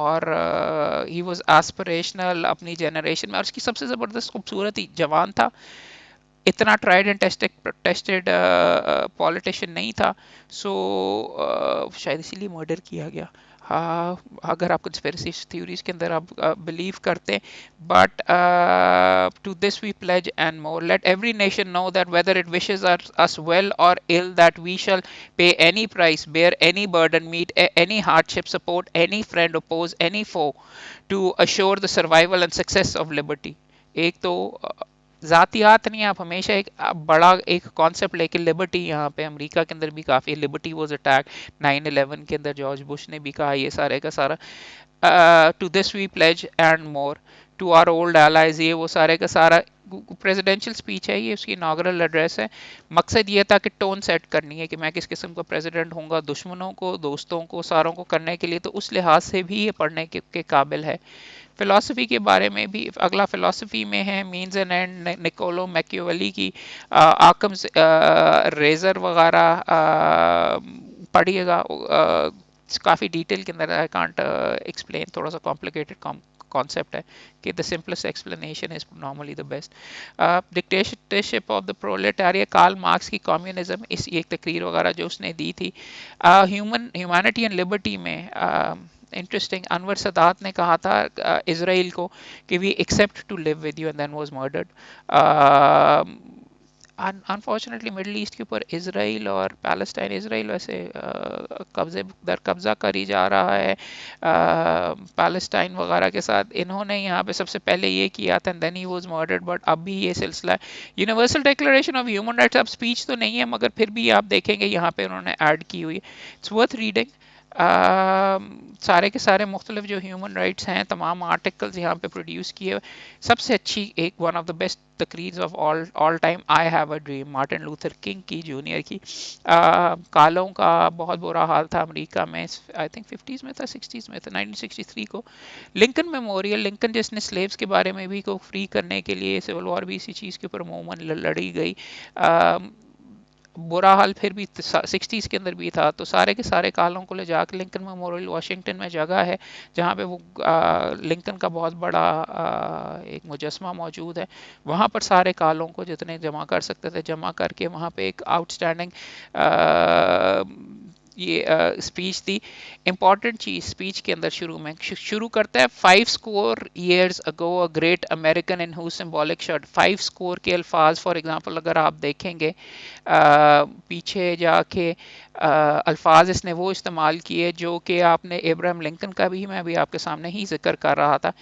S1: और ही वॉज एस्पिरेशनल अपनी जनरेशन में, और उसकी सबसे ज़बरदस्त खूबसूरती जवान था, इतना ट्राइड एंड टेस्टेड पॉलिटिशियन नहीं था, सो शायद इसीलिए मर्डर किया गया। हाँ, अगर आप कंस्पिरेसी थ्योरीज के अंदर आप बिलीव करते हैं, but to this we pledge and more, let every nation know that whether it wishes us well or ill, that we shall pay any price, bear any burden, meet any hardship, support any friend, oppose any foe, to assure the survival and success of liberty. एक तो ज़ातियात नहीं, आप हमेशा एक बड़ा एक concept लेके, liberty, यहाँ पे अमेरिका के अंदर भी काफ़ी लिबर्टी वॉज अटैक, 9/11 के अंदर जॉर्ज बुश ने भी कहा ये सारे का सारा, to this we pledge and more, to our old allies, ये वो सारे का सारा प्रेसिडेंशियल स्पीच है, ये उसकी इनाग्रल एड्रेस है। मकसद ये था कि टोन सेट करनी है कि मैं किस किस्म का प्रेसिडेंट होऊंगा, दुश्मनों को, दोस्तों को, सारों को करने के लिए, तो उस लिहाज से भी ये पढ़ने के काबिल है। फिलॉसफी के बारे में भी, अगला फिलॉसफी में है means and end, Niccolo Machiavelli की आकम्स रेजर वगैरह पढ़िएगा, काफ़ी डिटेल के अंदर, आई कांट एक्सप्लेन, थोड़ा सा कॉम्प्लिकेटेड कॉन्सेप्ट है कि the simplest explanation is normally the best. Dictatorship of the proletariat, Karl Marx की कम्युनिज्म, इस एक तकरीर वगैरह जो उसने दी थी। ह्यूमैनिटी एंड लिबर्टी में इंटरेस्टिंग, अनवर सदात ने कहा था इसराइल को कि we accept to live with you, and then was murdered. Unfortunately middle east के ऊपर इसराइल और पैलेस्टाइन, इसराइल वैसे कब्जे दर कब्जा करी जा रहा है पैलेस्टाइन वगैरह के साथ, इन्होंने यहाँ पे सबसे पहले ये किया था, then he was murdered, but अब भी ये सिलसिला है। Universal Declaration of Human Rights, अब स्पीच तो नहीं है मगर फिर भी आप देखेंगे यहाँ पे उन्होंने ऐड की हुई, इट्स वर्थ रीडिंग। सारे के सारे मुख्तलिफ जो ह्यूमन राइट्स हैं, तमाम आर्टिकल्स यहाँ पे प्रोड्यूस किए हुए। सबसे अच्छी एक, वन ऑफ द बेस्ट तकरीर of all time, I have a dream, Martin Luther king की जूनियर की। कालों का बहुत बुरा हाल था अमेरिका में, आई थिंक 50s में था, 60s में था, 1963 को। लिंकन मेमोरियल, लिंकन जिसने स्लेव्स के बारे में भी को फ्री करने के लिए सिविल वॉर भी इसी चीज़ के ऊपर अमूमन लड़ी गई, बुरा हाल फिर भी 60s के अंदर भी था, तो सारे के सारे कालों को ले जाकर लिंकन मेमोरियल वाशिंगटन में जगह है जहाँ पे वो लिंकन का बहुत बड़ा एक मुजस्मा मौजूद है, वहाँ पर सारे कालों को जितने जमा कर सकते थे जमा करके वहाँ पे एक आउटस्टैंडिंग ये स्पीच थी। इंपॉर्टेंट चीज स्पीच के अंदर शुरू में शुरू करता है, 5 score years ago a great American in whose symbolic shirt, 5 score के अल्फाज फॉर एग्जांपल अगर आप देखेंगे पीछे जाके अल्फाज इसने वो इस्तेमाल किए जो कि आपने इब्राहिम लिंकन का भी मैं भी आपके सामने ही जिक्र कर रहा था।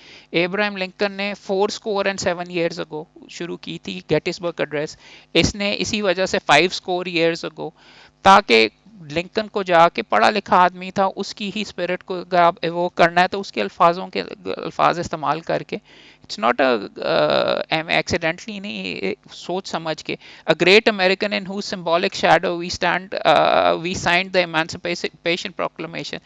S1: इब्राहिम लिंकन ने 4 स्कोर एंड 7 years ago शुरू की थी गेटिसबर्ग एड्रेस, इसने इसी वजह से 5 स्कोर years ago, ताकि लिंकन को जाके पढ़ा लिखा आदमी था उसकी ही स्पिरिट को अगर आप एवोक करना है तो उसके अल्फाजों के अल्फाज इस्तेमाल करके, इट्स नॉट एक्सीडेंटली नहीं, सोच समझ के। A great American in whose symbolic shadow we signed the Emancipation Proclamation.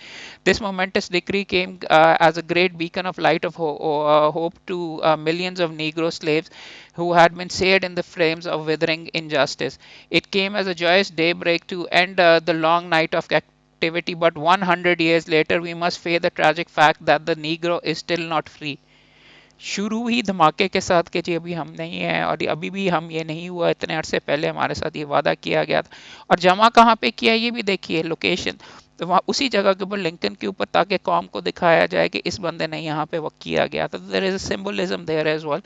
S1: This momentous decree came as a great beacon of light of hope to millions of Negro slaves who had been seared in the flames of withering injustice. It came as a joyous daybreak to end the long night of captivity, but 100 years later, we must face the tragic fact that the Negro is still not free. शुरू ही धमाके के साथ कि जी अभी हम नहीं हैं और अभी भी हम ये नहीं हुआ, इतने अरसे पहले हमारे साथ ये वादा किया गया था। और जमा कहाँ पे किया ये भी देखिए लोकेशन, तो वहाँ उसी जगह के ऊपर लिंकन के ऊपर, ताकि कौम को दिखाया जाए कि इस बंदे ने यहाँ पे वक्त किया गया था। There is a symbolism there as well.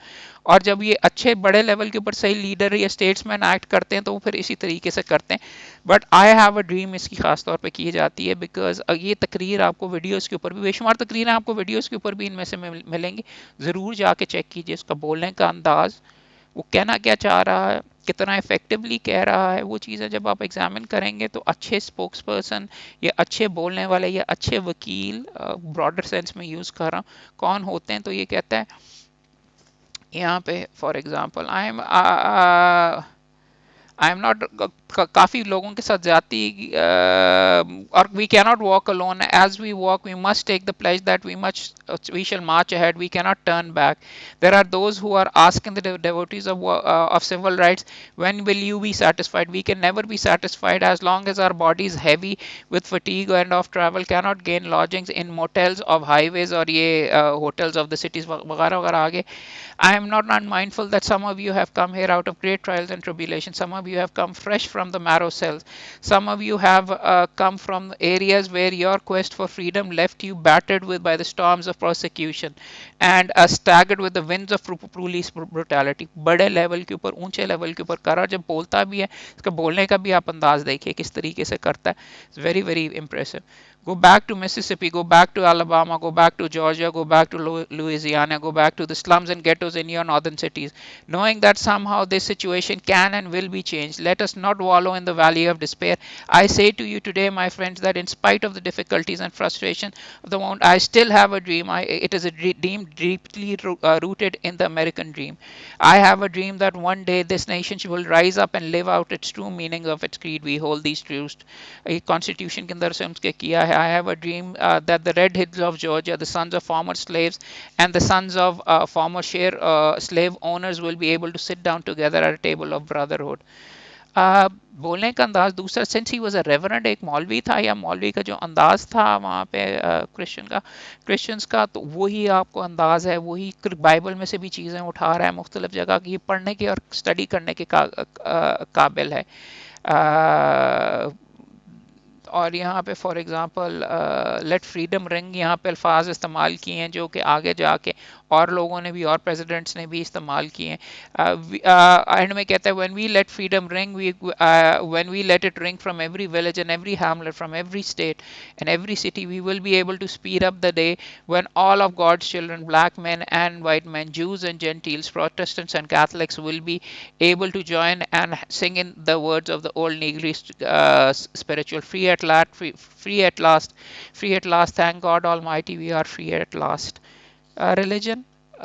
S1: और जब ये अच्छे बड़े लेवल के ऊपर सही लीडर या स्टेट्समैन एक्ट करते हैं तो वो फिर इसी तरीके से करते हैं। But I have a dream इसकी खास तौर पे की जाती है बिकॉज ये तकरीर आपको वीडियोस के ऊपर भी, बेशुमार तकरीरें आपको वीडियोस के ऊपर भी इनमें से मिलेंगी, ज़रूर जाके चेक कीजिए उसका बोलने का अंदाज, वो कहना क्या चाह रहा है, कितना इफेक्टिवली कह रहा है, वो चीज़ें जब आप एग्जामिन करेंगे तो अच्छे स्पोक्स पर्सन या अच्छे बोलने वाले या अच्छे वकील, ब्रॉडर सेंस में यूज़ कर रहा हूँ, कौन होते हैं। तो ये कहता है यहाँ पे for example I am not, काफ़ी लोगों के साथ जाती, और we can not walk alone, as we walk we must take the pledge that we shall march ahead, we can not turn back. There are those who are asking the devotees of civil rights, when will you be satisfied? We can never be satisfied as long as our body is heavy with fatigue and of travel, cannot gain lodgings in motels of highways और ये hotels of the cities वगैरह वगैरह आगे। I am not unmindful that some of you have come here out of great trials and tribulations. Some of you have come fresh from the marrow cells. Some of you have come from areas where your quest for freedom left you battered with by the storms of persecution and staggered with the winds of police brutality. बड़े level के ऊपर, ऊंचे level के ऊपर करा, जब बोलता भी है इसका बोलने का भी आप अंदाज देखिए किस तरीके से करता है। It's very very impressive. Go back to Mississippi, go back to Alabama, go back to Georgia, go back to Louisiana, go back to the slums and ghettos in your northern cities, knowing that somehow this situation can and will be changed. Let us not wallow in the valley of despair. I say to you today, my friends, that in spite of the difficulties and frustration of the moment, I still have a dream. It is a dream deeply rooted in the American dream. I have a dream that one day this nation will rise up and live out its true meaning of its creed. We hold these truths constitution के अंदर से उनके किया है। I have a dream that the red hills of Georgia, the sons of former slaves and the sons of former share slave owners will be able to sit down together at a table of brotherhood. बोलने का अंदाज दूसरा, since he was a reverend, एक मौलवी था, या मौलवी का जो अंदाज था वहाँ पे क्रिश्चियंस का, तो वही आपको अंदाज है, वही बाइबल में से भी चीज़ें उठा रहा है मुख्तलिफ जगह की, पढ़ने के और स्टडी करने के काबिल है। और यहाँ पे for example let freedom ring, यहाँ पे अल्फाज इस्तेमाल किए हैं जो कि आगे जाके और लोगों ने भी, और प्रेसिडेंट्स ने भी इस्तेमाल किए हैं। एंड में कहता है when we let freedom ring, when we let it ring from every village and every hamlet, from every state and every city, we will be able to speed up the day when all of God's children, black men and white men, Jews and Gentiles, Protestants and Catholics, will be able to join and sing in the words of the old Negri spiritual, free at last, free at last, free at last, thank God Almighty, we are free at last.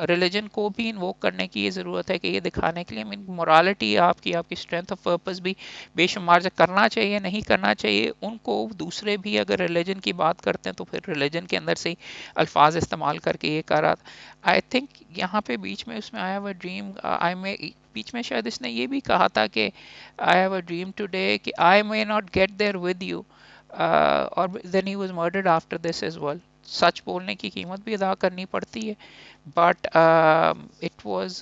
S1: Religion को भी invoke करने की ये ज़रूरत है कि ये दिखाने के लिए, मीन मोरालिटी आपकी स्ट्रेंथ ऑफ पर्पस भी बेशुमार से करना चाहिए, नहीं करना चाहिए उनको। दूसरे भी अगर रिलीजन की बात करते हैं तो फिर रिलीजन के अंदर से ही अल्फाज इस्तेमाल करके ये कर रहा था। आई थिंक यहाँ पे बीच में उसमें आई हैव अ ड्रीम, आई मे बीच में शायद इसने ये भी कहा था कि I have a dream today कि I may not get there with you, और then he was murdered after this as well. सच बोलने की कीमत भी अदा करनी पड़ती है. बट इट वाज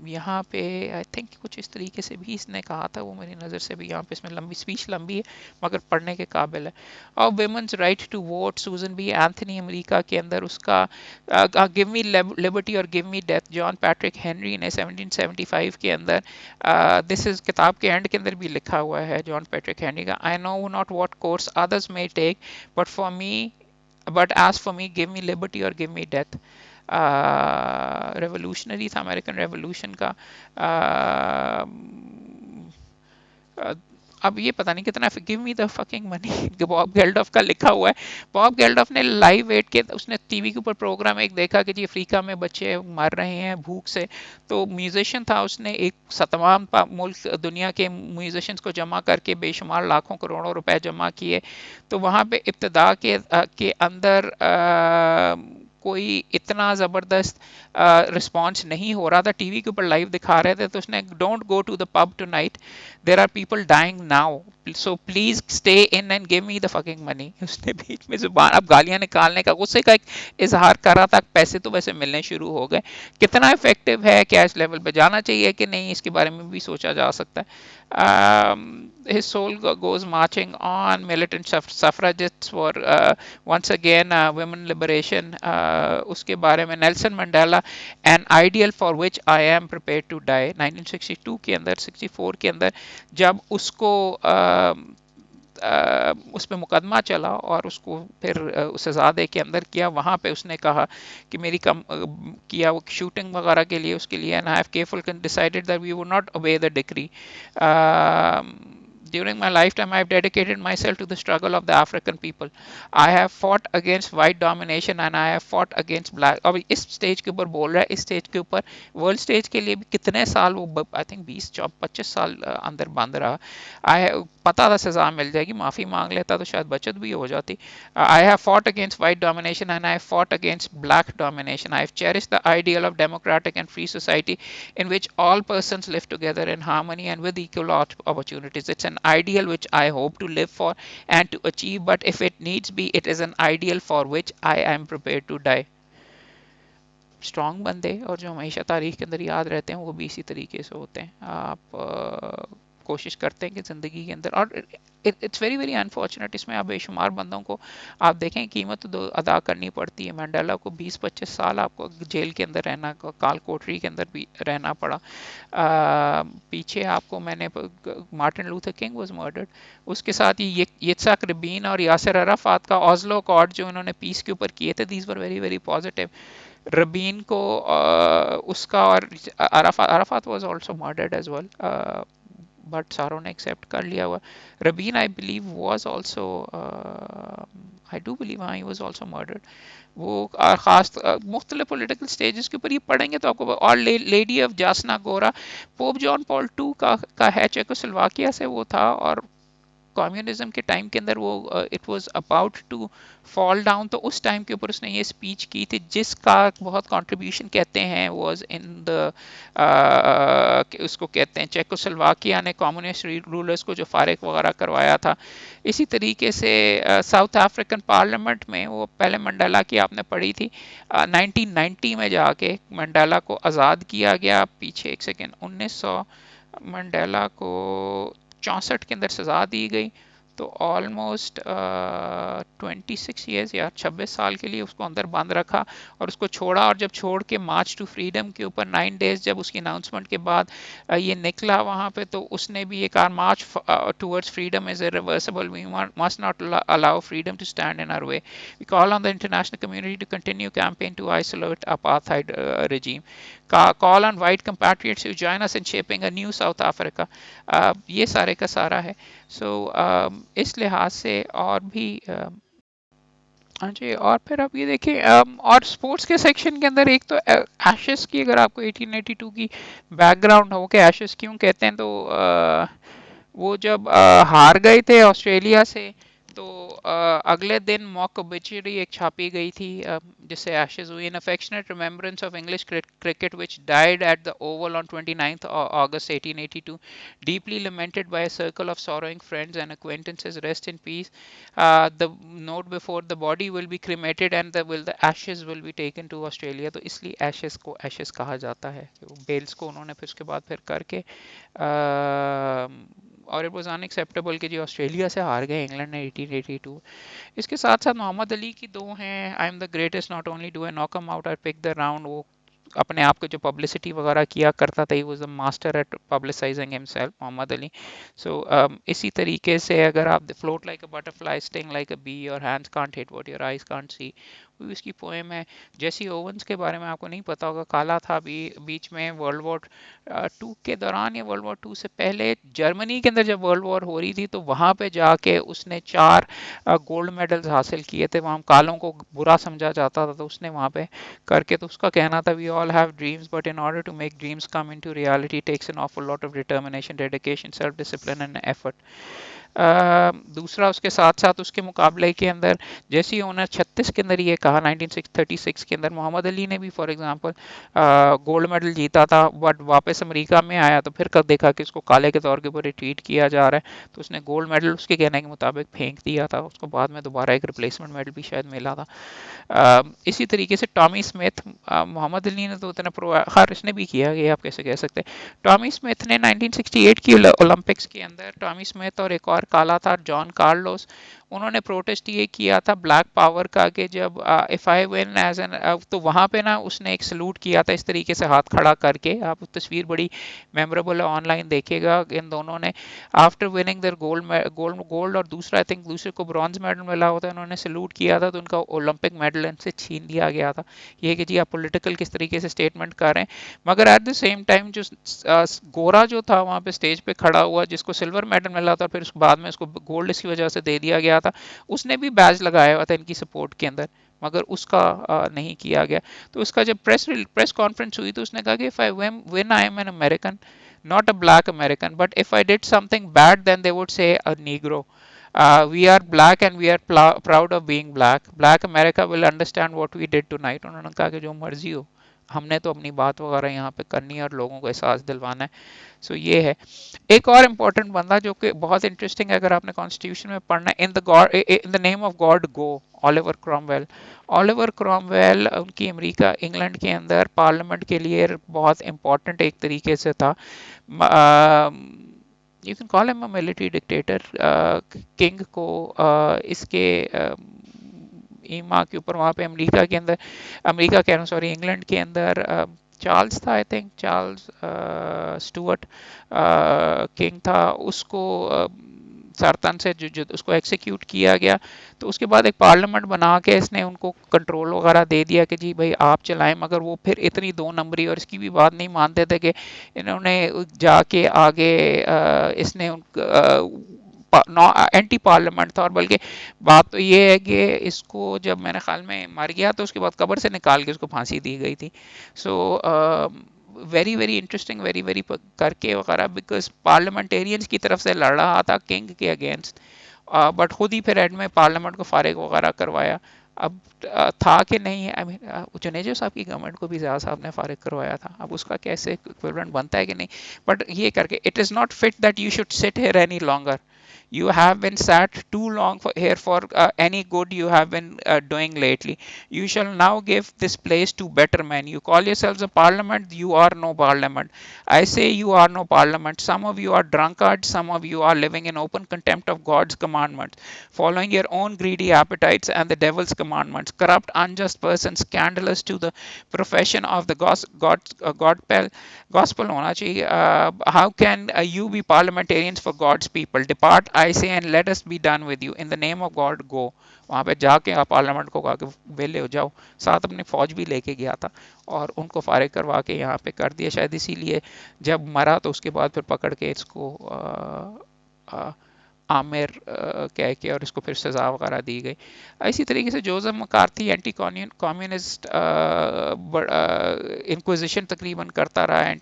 S1: यहाँ पे आई थिंक कुछ इस तरीके से भी इसने कहा था, वो मेरी नज़र से भी यहाँ पे, इसमें लंबी स्पीच लंबी है मगर पढ़ने के काबिल है. और वुमेन्स राइट टू वोट, सूजन बी एंथनी अमेरिका के अंदर उसका गिव मी लिबर्टी और give me death, John Patrick Henry ने 1775 के अंदर, दिस इज किताब के एंड के अंदर भी लिखा हुआ है जॉन पैट्रिक हेनरी का, I know not what course others may take but for me, but as for me give me liberty और गिव मी डेथ. रेवोल्यूशनरी था अमेरिकन रेवोल्यूशन का. uh, अब ये पता नहीं कितना, give me the fucking money, Bob Geldof का लिखा हुआ है. बॉब गेल्डोफ ने लाइव वेट के, उसने टीवी के ऊपर प्रोग्राम एक देखा कि जी अफ्रीका में बच्चे मर रहे हैं भूख से, तो म्यूजिशियन था, उसने एक तमाम मुल्क दुनिया के म्यूजिशियंस को जमा करके बेशुमार लाखों करोड़ों रुपए जमा किए. तो वहाँ पे इब्तदा के अंदर कोई इतना ज़बरदस्त रिस्पॉन्स नहीं हो रहा था, टीवी के ऊपर लाइव दिखा रहे थे, तो उसने don't go to the pub tonight, there are people dying now, so please stay in and give me the fucking money. उसने बीच में जुबान, अब गालियां निकालने का, गुस्से का एक इजहार कर रहा था. पैसे तो वैसे मिलने शुरू हो गए. कितना इफेक्टिव है, क्या इस लेवल पे जाना चाहिए कि नहीं, इसके बारे में भी सोचा जा सकता है. his soul goes marching on. Militant suffragists were once again women liberation. उसके बारे में Nelson Mandela, an ideal for which I am prepared to die, 1962 के अंदर, 64 के अंदर जब उसको उस पर मुकदमा चला और उसको फिर सजा दे के अंदर किया, वहाँ पे उसने कहा कि मेरी कम किया वो शूटिंग वगैरह के लिए, उसके लिए, and I have careful decided that we would not obey the decree. During my lifetime, I have dedicated myself to the struggle of the African people. I have fought against white domination and I have fought against black. अब इस stage के ऊपर बोल रहा है, इस stage के ऊपर, वर्ल्ड स्टेज के लिए भी कितने साल वो, आई थिंक 20-25 साल अंदर बंद रहा. पता था सजा मिल जाएगी, माफ़ी मांग लेता तो शायद बचत भी हो जाती. I have fought against white domination and I have fought against black domination. I have cherished the ideal of democratic and free society in which all persons live together in harmony and with equal opportunities. It's an ideal which I hope to live for and to achieve, but if it needs be, it is an ideal for which I am prepared to die. Strong बंदे और जो हमेशा तारीख के अंदर याद रहते हैं वो भी इसी तरीके से होते हैं. आप कोशिश करते हैं कि ज़िंदगी के अंदर, और इट्स वेरी वेरी अनफॉर्चुनेट, इसमें आप बेशुमार बंदों को आप देखें कीमत तो अदा करनी पड़ती है. मंडेला को 20-25 साल आपको जेल के अंदर रहना, काल कोठरी के अंदर भी रहना पड़ा. पीछे आपको मैंने, Martin Luther King was murdered, उसके साथ ही yitzhak rabin और यासिर अराफात का ऑस्लो अकॉर्ड जो इन्होंने पीस के ऊपर किए थे, these were very very positive. Rabin को उसका, और Arafat was also murdered as well, but सारों ने एक्सेप्ट कर लिया हुआ. Rabin I believe was also, I do believe, हाँ, ही वाज आल्सो मर्डर्ड. वो खास मुख्तलिफ पॉलिटिकल स्टेजेस के ऊपर ये पढ़ेंगे तो आपको, और लेडी ऑफ जासना गोरा, पोप जॉन पॉल टू का है, चेकोस्लोवाकिया से वो था, और कम्युनिज्म के टाइम के अंदर वो it was about to fall down, तो उस टाइम के ऊपर उसने ये स्पीच की थी, जिसका बहुत कंट्रीब्यूशन कहते हैं वाज इन द, उसको कहते हैं चेकोस्लोवाकिया ने कम्युनिस्ट रूलर्स को जो फारिग वगैरह करवाया था. इसी तरीके से साउथ अफ्रीकन पार्लियामेंट में वो पहले मंडेला की आपने पढ़ी थी, 1990 में जाके मंडेला को आज़ाद किया गया. पीछे एक सेकेंड, 1900, मंडेला को 64 के अंदर सज़ा दी गई, तो ऑलमोस्ट 26 ईयर्स या 26 साल के लिए उसको अंदर बंद रखा और उसको छोड़ा. और जब छोड़ के मार्च टू फ्रीडम के ऊपर 9 डेज जब उसकी अनाउंसमेंट के बाद ये निकला वहाँ पे, तो उसने भी ये कहा, march towards freedom is irreversible, we must not allow freedom to stand in our way, we call on the international community to continue campaign to isolate apartheid regime, call on white compatriots to join us in shaping a new South Africa. ये सारे का सारा है. सो इस लिहाज से और भी, हाँ जी. और फिर आप ये देखिए, और स्पोर्ट्स के सेक्शन के अंदर एक तो एशेस की, अगर आपको 1882 की बैकग्राउंड हो कि एशेस क्यों कहते हैं, तो वो जब हार गए थे ऑस्ट्रेलिया से, तो अगले दिन मॉक ओबिचुरी एक छापी गई थी जिससे एशेज हुई, in affectionate remembrance of English cricket which died at the Oval on 29th August 1882, deeply lamented by a circle of sorrowing friends and acquaintances, rest in peace. The note before, the body will be cremated and the ashes will be taken to Australia. तो इसलिए ashes को ashes कहा जाता है, bells को उन्होंने फिर उसके बाद फिर करके और इट वाज अनएक्सेप्टेबल कि जो ऑस्ट्रेलिया से हार गए इंग्लैंड ने 1882। इसके साथ साथ मोहम्मद अली की दो हैं, I am the greatest not only do I knock em out I pick the round. वो अपने आप को जो पब्लिसिटी वगैरह किया करता था, he was a master at publicizing himself, Muhammad Ali. So इसी तरीके से अगर आप float like a butterfly, sting like a bee, your hands can't hit what your eyes can't see, वो इसकी पोएम है। जेसी ओवंस के बारे में आपको नहीं पता होगा, काला था बीच में वर्ल्ड वॉर टू के दौरान या वर्ल्ड वॉर टू से पहले जर्मनी के अंदर जब वर्ल्ड वॉर हो रही थी, तो वहाँ पे जाके उसने 4 गोल्ड मेडल्स हासिल किए थे। वहाँ कालों को बुरा समझा जाता था, तो उसने वहाँ पे करके, तो उसका कहना था we all have dreams but in order to make dreams come into reality takes an awful lot of determination, dedication, self discipline and effort. दूसरा उसके साथ साथ उसके मुकाबले के अंदर जैसे ही उन्होंने 36 के अंदर ये कहा, 1936 के अंदर मोहम्मद अली ने भी फॉर एग्जांपल गोल्ड मेडल जीता था, बट वापस अमेरिका में आया तो फिर कर देखा कि उसको काले के तौर के ऊपर ट्रीट किया जा रहा है, तो उसने गोल्ड मेडल उसके कहने के मुताबिक फेंक दिया था। उसको बाद में दोबारा एक रिप्लेसमेंट मेडल भी शायद मिला था। इसी तरीके से टॉमी स्मिथ, मोहम्मद अली ने तो उतना खैर इसने भी किया, ये आप कैसे कह सकते हैं। टॉमी स्मिथ ने 1968 की ओलंपिक्स के अंदर, टॉमी स्मिथ और एक और काला था जॉन कार्लोस, उन्होंने प्रोटेस्ट ये किया था ब्लैक पावर का कि जब if I win as an, तो वहाँ पे ना उसने एक सलूट किया था इस तरीके से हाथ खड़ा करके, आप तस्वीर बड़ी मेमोरेबल है, ऑनलाइन देखिएगा। इन दोनों ने आफ्टर विनिंग दर गोल्ड और दूसरा आई थिंक दूसरे को ब्रॉन्ज मेडल मिला होता है, उन्होंने सलूट किया था, तो उनका ओलंपिक मेडल इनसे छीन लिया गया था। ये कि जी आप पॉलिटिकल किस तरीके से स्टेटमेंट कर रहे हैं, मगर एट द सेम टाइम जो गोरा जो था वहाँ पे स्टेज पे खड़ा हुआ जिसको सिल्वर मेडल मिला था, फिर उसके बाद में उसको गोल्ड इसकी वजह से दे दिया गया था, उसने भी बैज लगाया हुआ था इनकी सपोर्ट के अंदर, मगर उसका नहीं किया गया। तो उसका जब प्रेस कॉन्फ्रेंस हुई तो उसने कहा कि if I win I am an American, not a black American, but if I did something bad, then they would say a Negro. We are black and we are proud of being black. Black America will understand what we did tonight. उन्होंने कहा कि जो मर्जी हो, हमने तो अपनी बात वगैरह यहाँ पे करनी है और लोगों को एहसास दिलवाना है। सो ये है। एक और इम्पोर्टेंट बंदा जो कि बहुत इंटरेस्टिंग है, अगर आपने कॉन्स्टिट्यूशन में पढ़ना है, in the name of God go, Oliver Cromwell. Oliver Cromwell उनकी अमेरिका इंग्लैंड के अंदर पार्लियामेंट के लिए बहुत इंपॉर्टेंट एक तरीके से था। You can call him a military dictator. King को इसके ईमा के ऊपर वहाँ पे अमेरिका के अंदर, अमेरिका कह रहा हूँ सॉरी, इंग्लैंड के अंदर चार्ल्स था, I think Charles Stuart king था, उसको सरतन से जो उसको एक्सिक्यूट किया गया। तो उसके बाद एक पार्लियामेंट बना के इसने उनको कंट्रोल वगैरह दे दिया कि जी भाई आप चलाएं, मगर वो फिर इतनी दो नंबरी और इसकी भी बात नहीं मानते थे कि इन्होंने जाके आगे इसने एंटी पार्लियामेंट था। और बल्कि बात तो ये है कि इसको जब मेरे ख्याल में मर गया तो उसके बाद कब्र से निकाल के उसको फांसी दी गई थी। So very very interesting, very very करके वगैरह, बिकॉज पार्लियामेंटेरियंस की तरफ से लड़ रहा था किंग के अगेंस्ट, बट खुद ही फिर एंड में पार्लियामेंट को फारिग वगैरह करवाया। अब था कि नहीं, आई मीन जुनेजो साहब की गवर्नमेंट को भी ज़्यादा साहब ने फारिग करवाया था, अब उसका कैसे इक्विवेलेंट बनता है कि नहीं, बट ये करके it is not fit that you should sit here any longer, you have been sat too long here for any good you have been doing lately. You shall now give this place to better men. You call yourselves a parliament, you are no parliament. I say you are no parliament. Some of you are drunkards, some of you are living in open contempt of God's commandments, following your own greedy appetites and the devil's commandments, corrupt, unjust persons, scandalous to the profession of the gospel होना चाहिए. How can you be parliamentarians for God's people? Depart, I say, and let us be done with you. In the name of God, go. वहाँ पे जाके आप parliament को कहा कि वेले हो जाओ, साथ अपनी फौज भी लेके गया था और उनको फारिग करवा के यहाँ पे कर दिया। शायद इसीलिए जब मरा तो उसके बाद फिर पकड़ के इसको आमिर कह के, और इसको फिर सज़ा वगैरह दी गई। इसी तरीके से जोसेफ मकार्थी एंटी कम्युनिस्ट इंक्विजिशन तकरीबन करता रहा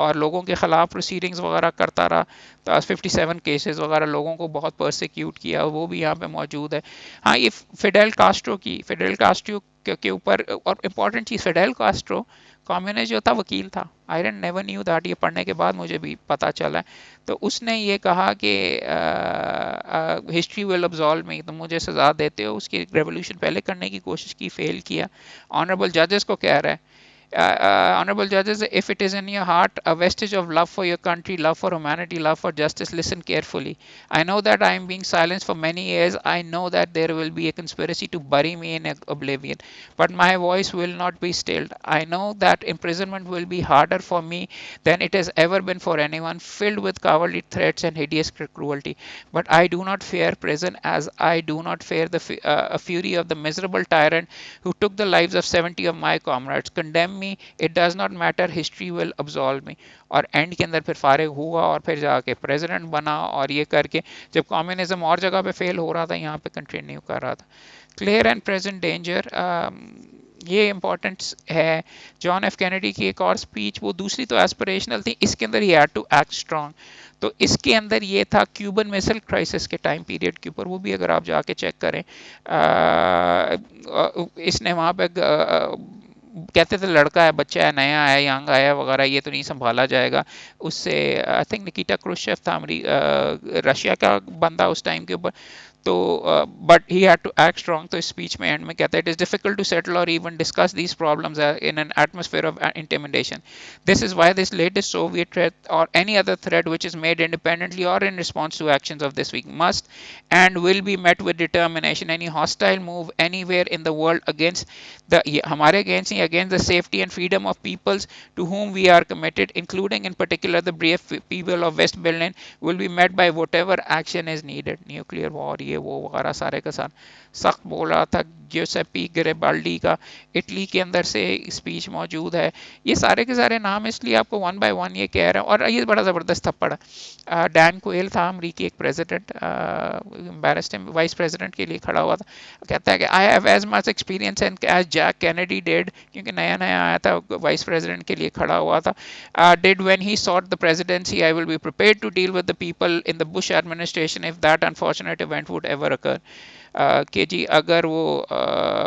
S1: और लोगों के ख़िलाफ़ प्रोसीडिंग्स वगैरह करता रहा। तो 57 केसेस वगैरह, लोगों को बहुत परसिक्यूट किया, वो भी यहाँ पे मौजूद है। हाँ, ये फिडेल कास्ट्रो के ऊपर, और इम्पॉर्टेंट चीज़, फिडेल कास्ट्रो कम्युनिस्ट जो था वकील था। आई डेंट नेवर न्यू दैट, ये पढ़ने के बाद मुझे भी पता चला। तो उसने ये कहा कि हिस्ट्री विल अब्सॉल्व मी, तो मुझे सज़ा देते हो। उसकी रेवोल्यूशन पहले करने की कोशिश की, फेल किया। ऑनरेबल जजेस को कह रहा है, honorable judges, if it is in your heart a vestige of love for your country, love for humanity, love for justice, listen carefully. I know that I am being silenced for many years. I know that there will be a conspiracy to bury me in oblivion, but my voice will not be stilled. I know that imprisonment will be harder for me than it has ever been for anyone, filled with cowardly threats and hideous cruelty. But I do not fear prison, as I do not fear the fury of the miserable tyrant who took the lives of 70 of my comrades. Condemn me, it does not matter, history will absolve me. और and के अंदर फिर फारिग हुआ और फिर जाके president बना, और ये करके जब कम्युनिज्म और जगह पे फेल हो रहा था, यहाँ पे कंटिन्यू कर रहा था। क्लियर एंड प्रेजेंट डेंजर, ये इंपॉर्टेंस है। जॉन एफ कैनेडी की एक और स्पीच, वो दूसरी तो एस्पिरेशनल थी, इसके अंदर he had to act strong. तो इसके अंदर ये था क्यूबन मिसाइल क्राइसिस के टाइम पीरियड के ऊपर, वो भी अगर आप जाके चेक करें। इसने वहाँ पे कहते थे लड़का है, बच्चा है, नया है, यंग आया वगैरह, ये तो नहीं संभाला जाएगा। उससे आई थिंक निकिता क्रुश्चेव था, रशिया का बंदा उस टाइम के ऊपर। तो but he had to act strong. तो स्पीच में एंड में कहता है, it is difficult to settle or even discuss these problems in an atmosphere of intimidation. This is why this latest Soviet threat or any other threat which is made independently or in response to actions of this week must and will be met with determination. Any hostile move anywhere in the world against the हमारे against he against the safety and freedom of peoples to whom we are committed, including in particular the brave people of West Berlin, will be met by whatever action is needed. Nuclear war, ये वो वगैरह सारे का साथ सख्त बोल रहा था। ज्यूसेपी गैरिबाल्डी का इटली के अंदर से स्पीच मौजूद है। ये सारे के सारे नाम इसलिए आपको वन बाय वन ये कह रहा हूँ। और ये बड़ा ज़बरदस्त थप्पड़, डैन कोएल था अमरीकी एक प्रेसिडेंट, एम्बेरस्ड वाइस प्रेसिडेंट के लिए खड़ा हुआ था। कहता है कि I have as much experience and as Jack Kennedy did, क्योंकि नया नया आया था, वाइस प्रेसिडेंट के लिए खड़ा हुआ था, did when he sought the presidency, I will be prepared to deal with the people in the Bush administration if that unfortunate event would ever occur. कि जी अगर वो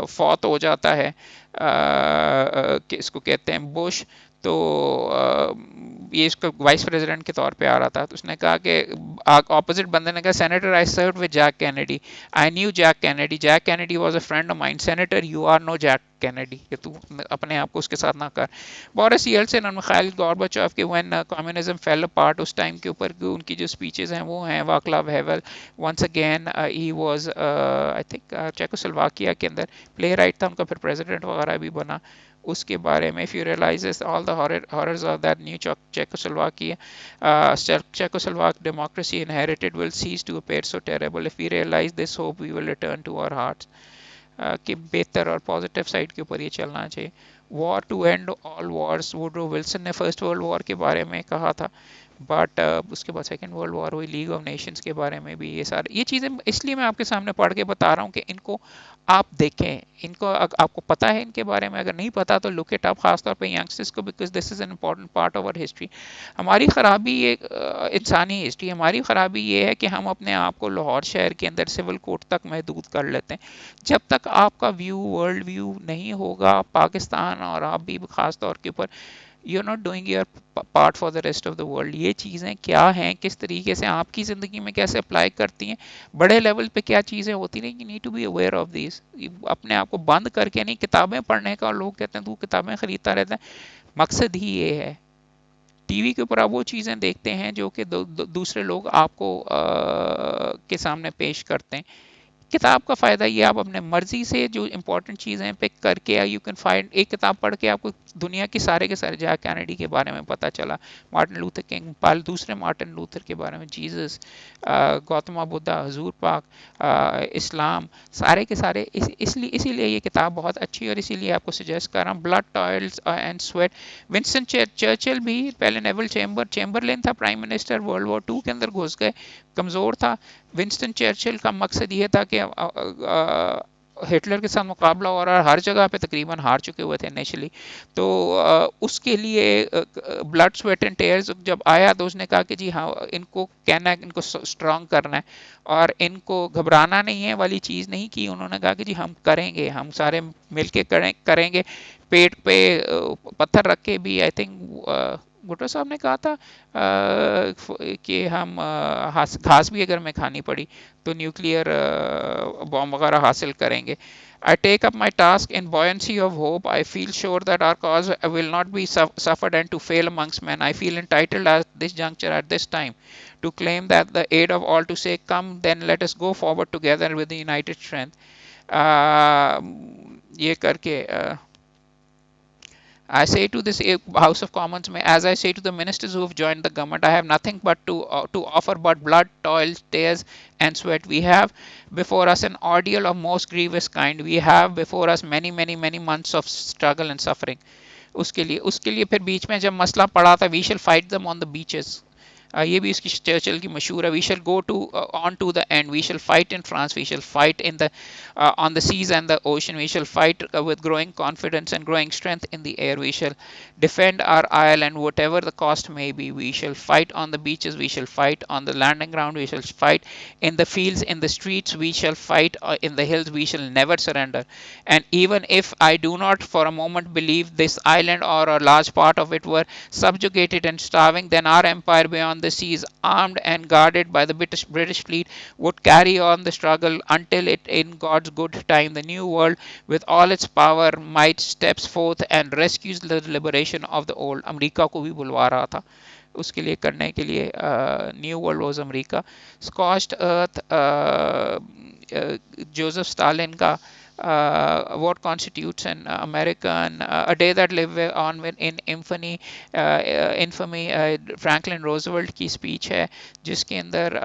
S1: फौत हो जाता है, कि इसको कहते हैं बुश, तो ये इसको वाइस प्रेसिडेंट के तौर पे आ रहा था। तो उसने कहा कि ऑपोजिट बंदे ने कहा, senator I serve with Jack Kennedy, I knew Jack Kennedy was a friend of mine, senator you are no Jack Kennedy, कि तू अपने आप को उसके साथ ना कर। बोरिस येल्सिन और मिखाइल गोर्बाचोव के व्हेन कम्युनिज्म फेल अपार्ट, उस टाइम के ऊपर उनकी जो स्पीचेस हैं वो हैं। Vaclav Havel, once again he was I think Czechoslovakia के अंदर प्ले राइट था उनका, फिर प्रेसिडेंट वगैरह भी बना। उसके बारे में, if you realize all the horrors of that new Czechoslovakia, Czechoslovak democracy inherited will cease to appear so terrible. If we realize this hope, we will return to our hearts. कि बेहतर और positive side के ऊपर ये चलना चाहिए। War to end all wars, Woodrow Wilson ने First World War के बारे में कहा था, बट उसके बाद सेकेंड वर्ल्ड वॉर हुई, लीग ऑफ नेशंस के बारे में भी। ये सारे ये चीज़ें इसलिए मैं आपके सामने पढ़ के बता रहा हूँ कि इनको आप देखें, इनको आपको पता है इनके बारे में, अगर नहीं पता तो लुक इट अप, खासतौर पे यंगस्टर्स को, because this is an important part of our history. हमारी ख़राबी ये इंसानी हिस्ट्री, हमारी ख़राबी ये है कि हम अपने आप को लाहौर शहर के अंदर सिविल कोड तक महदूद कर लेते हैं। जब तक आपका व्यू, वर्ल्ड व्यू नहीं होगा पाकिस्तान, और आप भी ख़ास तौर के ऊपर, you are not doing your part for the rest of the world. ये चीज़ें क्या हैं, किस तरीके से आपकी ज़िंदगी में कैसे अप्लाई करती हैं, बड़े लेवल पे क्या चीज़ें होती हैं, you need to be aware of this. अपने आप को बंद करके नहीं, किताबें पढ़ने का, लोग कहते हैं तू किताबें खरीदता रहता है, मकसद ही ये है। टीवी के ऊपर आप वो चीज़ें देखते हैं जो कि दूसरे लोग आपको के सामने पेश करते हैं। किताब का फ़ायदा ये, आप अपने मर्जी से जो इंपॉर्टेंट चीज़ें पिक करके, यू कैन फाइंड, एक किताब पढ़ के आपको दुनिया की सारे के सारे, जैक कैनेडी के बारे में पता चला, मार्टिन लूथर किंग, दूसरे मार्टिन लूथर के बारे में, जीसस, गौतम बुद्धा, हजूर पाक, इस्लाम, सारे के सारे। इसीलिए ये किताब बहुत अच्छी है, और इसीलिए आपको सजेस्ट कर रहा हूँ। Blood toils and sweat, Winston Churchill भी पहले नेवल चेम्बरलेन था प्राइम मिनिस्टर, वर्ल्ड वॉर 2 के अंदर घुस गए, कमज़ोर था, विंस्टन चर्चिल का मकसद ये था कि हिटलर के साथ मुकाबला हो रहा, हर जगह पे तकरीबन हार चुके हुए थे इनिशियली, तो उसके लिए ब्लड स्वेट एंड टेयर्स जब आया तो उसने कहा कि जी हाँ, इनको कहना है, इनको स्ट्रांग करना है और इनको घबराना नहीं है वाली चीज़ नहीं की। उन्होंने कहा कि जी हम करेंगे, हम सारे मिलके करेंगे। पेट पे पत्थर रख के भी, आई थिंक भुट्टो साहब ने कहा था कि हम घास भी अगर हमें खानी पड़ी तो न्यूक्लियर बॉम्ब वगैरह हासिल करेंगे। I take up my task in buoyancy of hope. I feel sure that our cause will not be suffered and to fail amongst men. I feel entitled at this juncture, at this time, to claim that the aid of all to say, come, then let us go forward together with the united strength. ये करके I say to this House of Commons, as I say to the ministers who have joined the government, I have nothing but to offer but blood, toil, tears, and sweat. We have before us an ordeal of most grievous kind. We have before us many, many, many months of struggle and suffering. उसके लिए फिर बीच में जब मसला पड़ा था, we shall fight them on the beaches. ये भी इसकी चर्चिल की मशहूर है, we shall go to on to the end, we shall fight in France, we shall fight in the on the seas and the ocean, we shall fight with growing confidence and growing strength in the air, we shall defend our island whatever the cost may be, we shall fight on the beaches, we shall fight on the landing ground, we shall fight in the fields, in the streets, we shall fight in the hills, we shall never surrender. And even if I do not for a moment believe this island or a large part of it were subjugated and starving, then our empire beyond the seas, armed and guarded by the British fleet, would carry on the struggle until it, in God's good time, the new world with all its power, might steps forth and rescues the liberation of the old. America को भी बुलवा रहा था उसके लिए करने के लिए, new world was America. स्कॉच्ड earth Joseph Stalin का what constitutes an American, a day that live on in infamy, Franklin Roosevelt की स्पीच है जिसके अंदर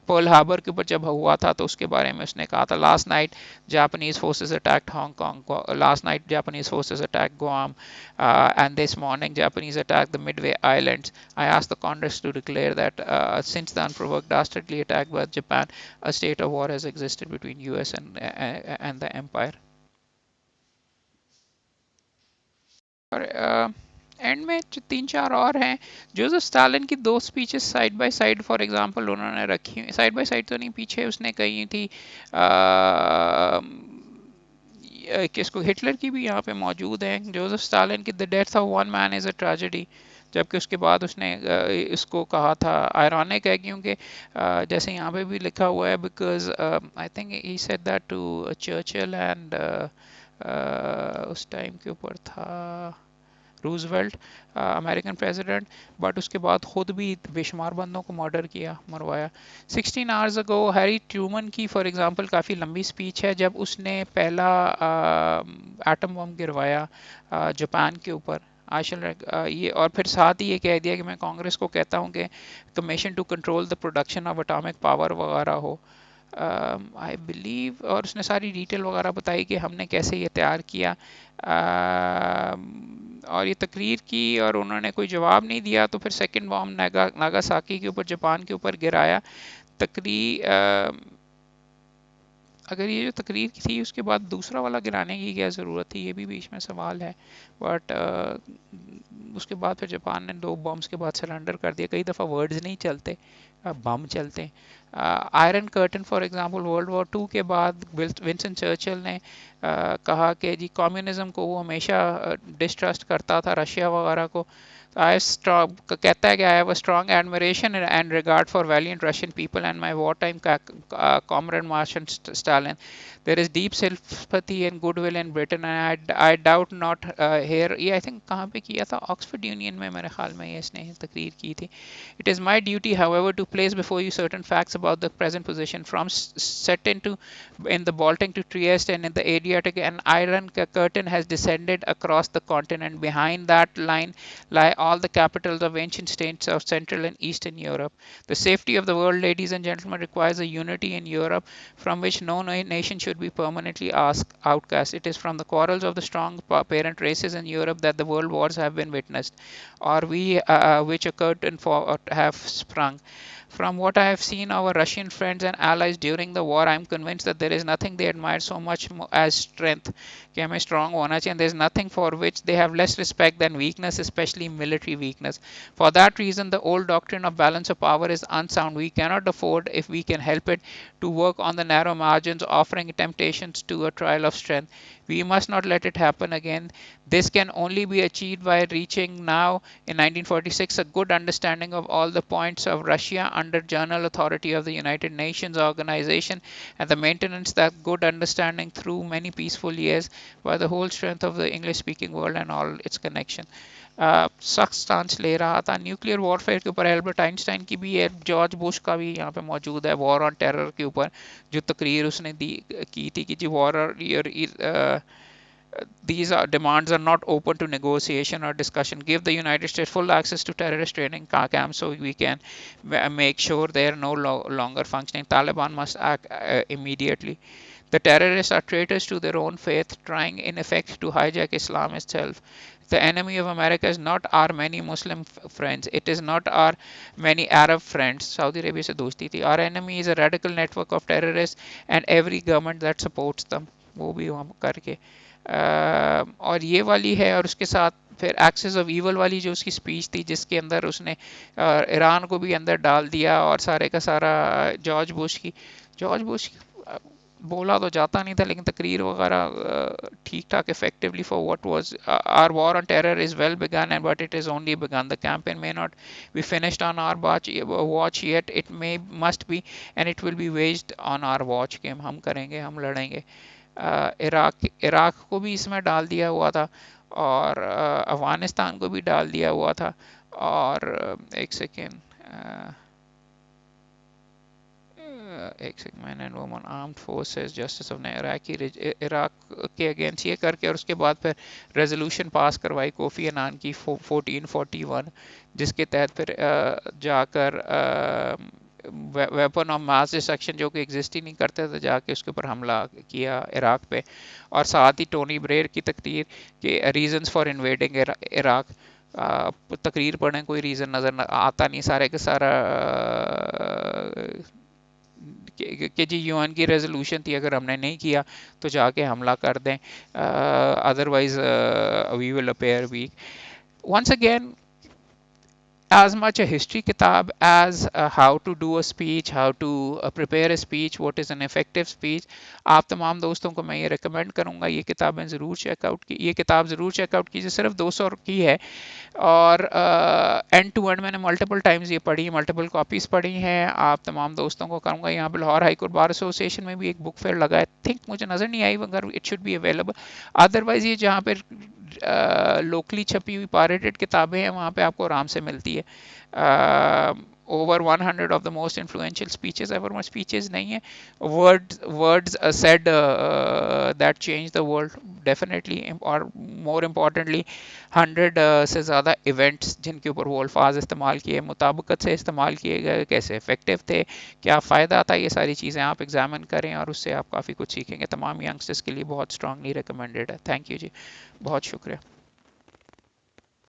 S1: पर्ल हार्बर के ऊपर जब हुआ था तो उसके बारे में उसने कहा था, last night Japanese forces attacked Hong Kong, last night Japanese forces attacked Guam, and this morning Japanese attacked the Midway Islands. I asked the Congress to declare that since the unprovoked dastardly attack by Japan, a state of war has existed between US and the empire. और and में जो तीन चार और हैं, Joseph Stalin की दो speeches side by side for example उन्होंने रखी, साइड बाय साइड तो नहीं, पीछे उसने कही थी, किसको, हिटलर की भी यहाँ पे मौजूद है। जोसेफ स्टालिन की the death of one man is a tragedy, जबकि उसके बाद उसने इसको कहा था, आयरॉनिक है क्योंकि जैसे यहाँ पे भी लिखा हुआ है, because I think he said that to Churchill and उस टाइम के ऊपर था रूजवेल्ट, अमेरिकन प्रेसिडेंट, बट उसके बाद खुद भी बेशुमार बंदों को मर्डर किया, मरवाया। 16 आवर्स अगो हैरी ट्रूमन की फॉर एग्जांपल काफ़ी लंबी स्पीच है जब उसने पहला एटम बम गिरवाया जापान के ऊपर। आशल ये और फिर साथ ही ये कह दिया कि मैं कांग्रेस को कहता हूँ कि commission to control the production of atomic power वगैरह हो, आई बिलीव, और उसने सारी डिटेल वगैरह बताई कि हमने कैसे ये तैयार किया, और ये तकरीर की और उन्होंने कोई जवाब नहीं दिया, तो फिर सेकंड बॉम्ब नागासाकी के ऊपर, जापान के ऊपर गिराया। तकरीर अगर ये जो तकरीर की थी उसके बाद दूसरा वाला गिराने की क्या ज़रूरत थी, ये भी बीच में सवाल है। बट उसके बाद फिर जापान ने दो बॉम्ब्स के बाद सरेंडर कर दिया। कई दफ़ा वर्ड्स नहीं चलते, बम चलते। Iron curtain for example, world war two के बाद विंस्टन चर्चिल ने कहा कि जी कम्युनिज्म को वो हमेशा डिस्ट्रस्ट करता था, रशिया वगैरह को। I strong, कहता है कि I have a strong admiration and regard for valiant Russian people and my wartime comrade Marshal Stalin. There is deep sympathy and goodwill in Britain and I doubt not here, ये I think कहाँ पे किया था, Oxford union में मेरे ख्याल में ये इसने तकरीर की थी। It is my duty, however, to place before you certain facts about the present position, from set into in the Baltic to Trieste and in the Adriatic, an iron curtain has descended across the continent. Behind that line lie all the capitals of ancient states of Central and Eastern Europe. The safety of the world, ladies and gentlemen, requires a unity in Europe from which no nation should be permanently outcast. It is from the quarrels of the strong parent races in Europe that the world wars have been witnessed, or which occurred and have sprung. From what I have seen our Russian friends and allies during the war, I am convinced that there is nothing they admire so much as strength. कि हमें strong होना चाहिए. There is nothing for which they have less respect than weakness, especially military weakness. For that reason, the old doctrine of balance of power is unsound. We cannot afford, if we can help it, to work on the narrow margins, offering temptations to a trial of strength. We must not let it happen again. This can only be achieved by reaching now, in 1946, a good understanding of all the points of Russia under general authority of the United Nations Organization, and the maintenance that good understanding through many peaceful years by the whole strength of the English speaking world and all its connection. सख्त stance ले रहा था nuclear warfare के ऊपर. Albert Einstein की भी है, George Bush का भी यहाँ पे मौजूद है वॉर ऑन टेरर के ऊपर, जो तकरीर उसने दी की थी कि जी war these demands are not open to negotiation or discussion. Give the United States full access to terrorist training camps so we can make sure they are no longer functioning. Taliban must act immediately. The terrorists are traitors to their own faith, trying in effect to hijack Islam itself. The enemy of America is not our many Muslim friends. It is not our many Arab friends. Saudi Arabia se dosti thi. Our enemy is a radical network of terrorists and every government that supports them. वो भी हम करके और ये वाली है. और उसके साथ फिर एक्सेस ऑफ ईवल वाली जो उसकी स्पीच थी, जिसके अंदर उसने ईरान को भी अंदर डाल दिया और सारे का सारा जॉर्ज बुश बोला तो जाता नहीं था, लेकिन तकरीर वगैरह ठीक ठाक effectively for what was our war on terror is well begun and but it is only begun. The campaign may not be finished on our watch yet, it may must be and it will be waged on our watch. के हम करेंगे, हम लड़ेंगे. Iraq को भी इसमें डाल दिया हुआ था और अफगानिस्तान को भी डाल दिया हुआ था. और एक second man and woman armed forces justice of Iraq के अगेंस्ट ये करके, और उसके बाद फिर रेजोल्यूशन पास करवाई कोफी अनान की 1441, जिसके तहत फिर जाकर वेपन ऑफ मास डिस्ट्रक्शन जो कि एग्जिस्ट ही नहीं करते थे, जाके उसके ऊपर हमला किया इराक पे. और साथ ही टोनी ब्रेयर की तकरीर के रीजंस फॉर इन्वेडिंग इराक, तकरीर पढ़ने कोई रीज़न नज़र आता नहीं, सारे के सारा कि जी यूएन की रेजोल्यूशन थी, अगर हमने नहीं किया तो जाके हमला कर दें, otherwise we will appear weak. once again, as much a history kitab as how to do a speech, how to prepare a speech, what is an effective speech. आप तमाम दोस्तों को मैं ये रिकमेंड करूँगा ये किताबें ज़रूर चेकआउट की, ये किताब ज़रूर चेकआउट कीजिए. सिर्फ 200 की है और एंड टू एंड मैंने मल्टीपल टाइम्स ये पढ़ी, मल्टीपल कॉपीज़ पढ़ी हैं. आप तमाम दोस्तों को करूँगा. यहाँ पर Lahore high court bar association में भी एक बुक फेयर लगा है, थिंक मुझे नज़र नहीं आई, मगर it should be available. Otherwise ये जहाँ पर लोकली छपी हुई पायरेटेड किताबें हैं वहाँ पे आपको आराम से मिलती है. over 100 of the most influential speeches ever. My speeches नहीं है, words said that changed the world definitely, और more importantly 100 से ज़्यादा events जिनके ऊपर वो अल्फाज इस्तेमाल किए, मुताबिकत से इस्तेमाल किए गए, कैसे इफेक्टिव थे, क्या फ़ायदा था, ये सारी चीज़ें आप एग्जामिन करें और उससे आप काफ़ी कुछ सीखेंगे. तमाम यंगस्टर्स के लिए बहुत स्ट्रांगली रिकमेंडेड है. थैंक यू जी, बहुत शुक्रिया.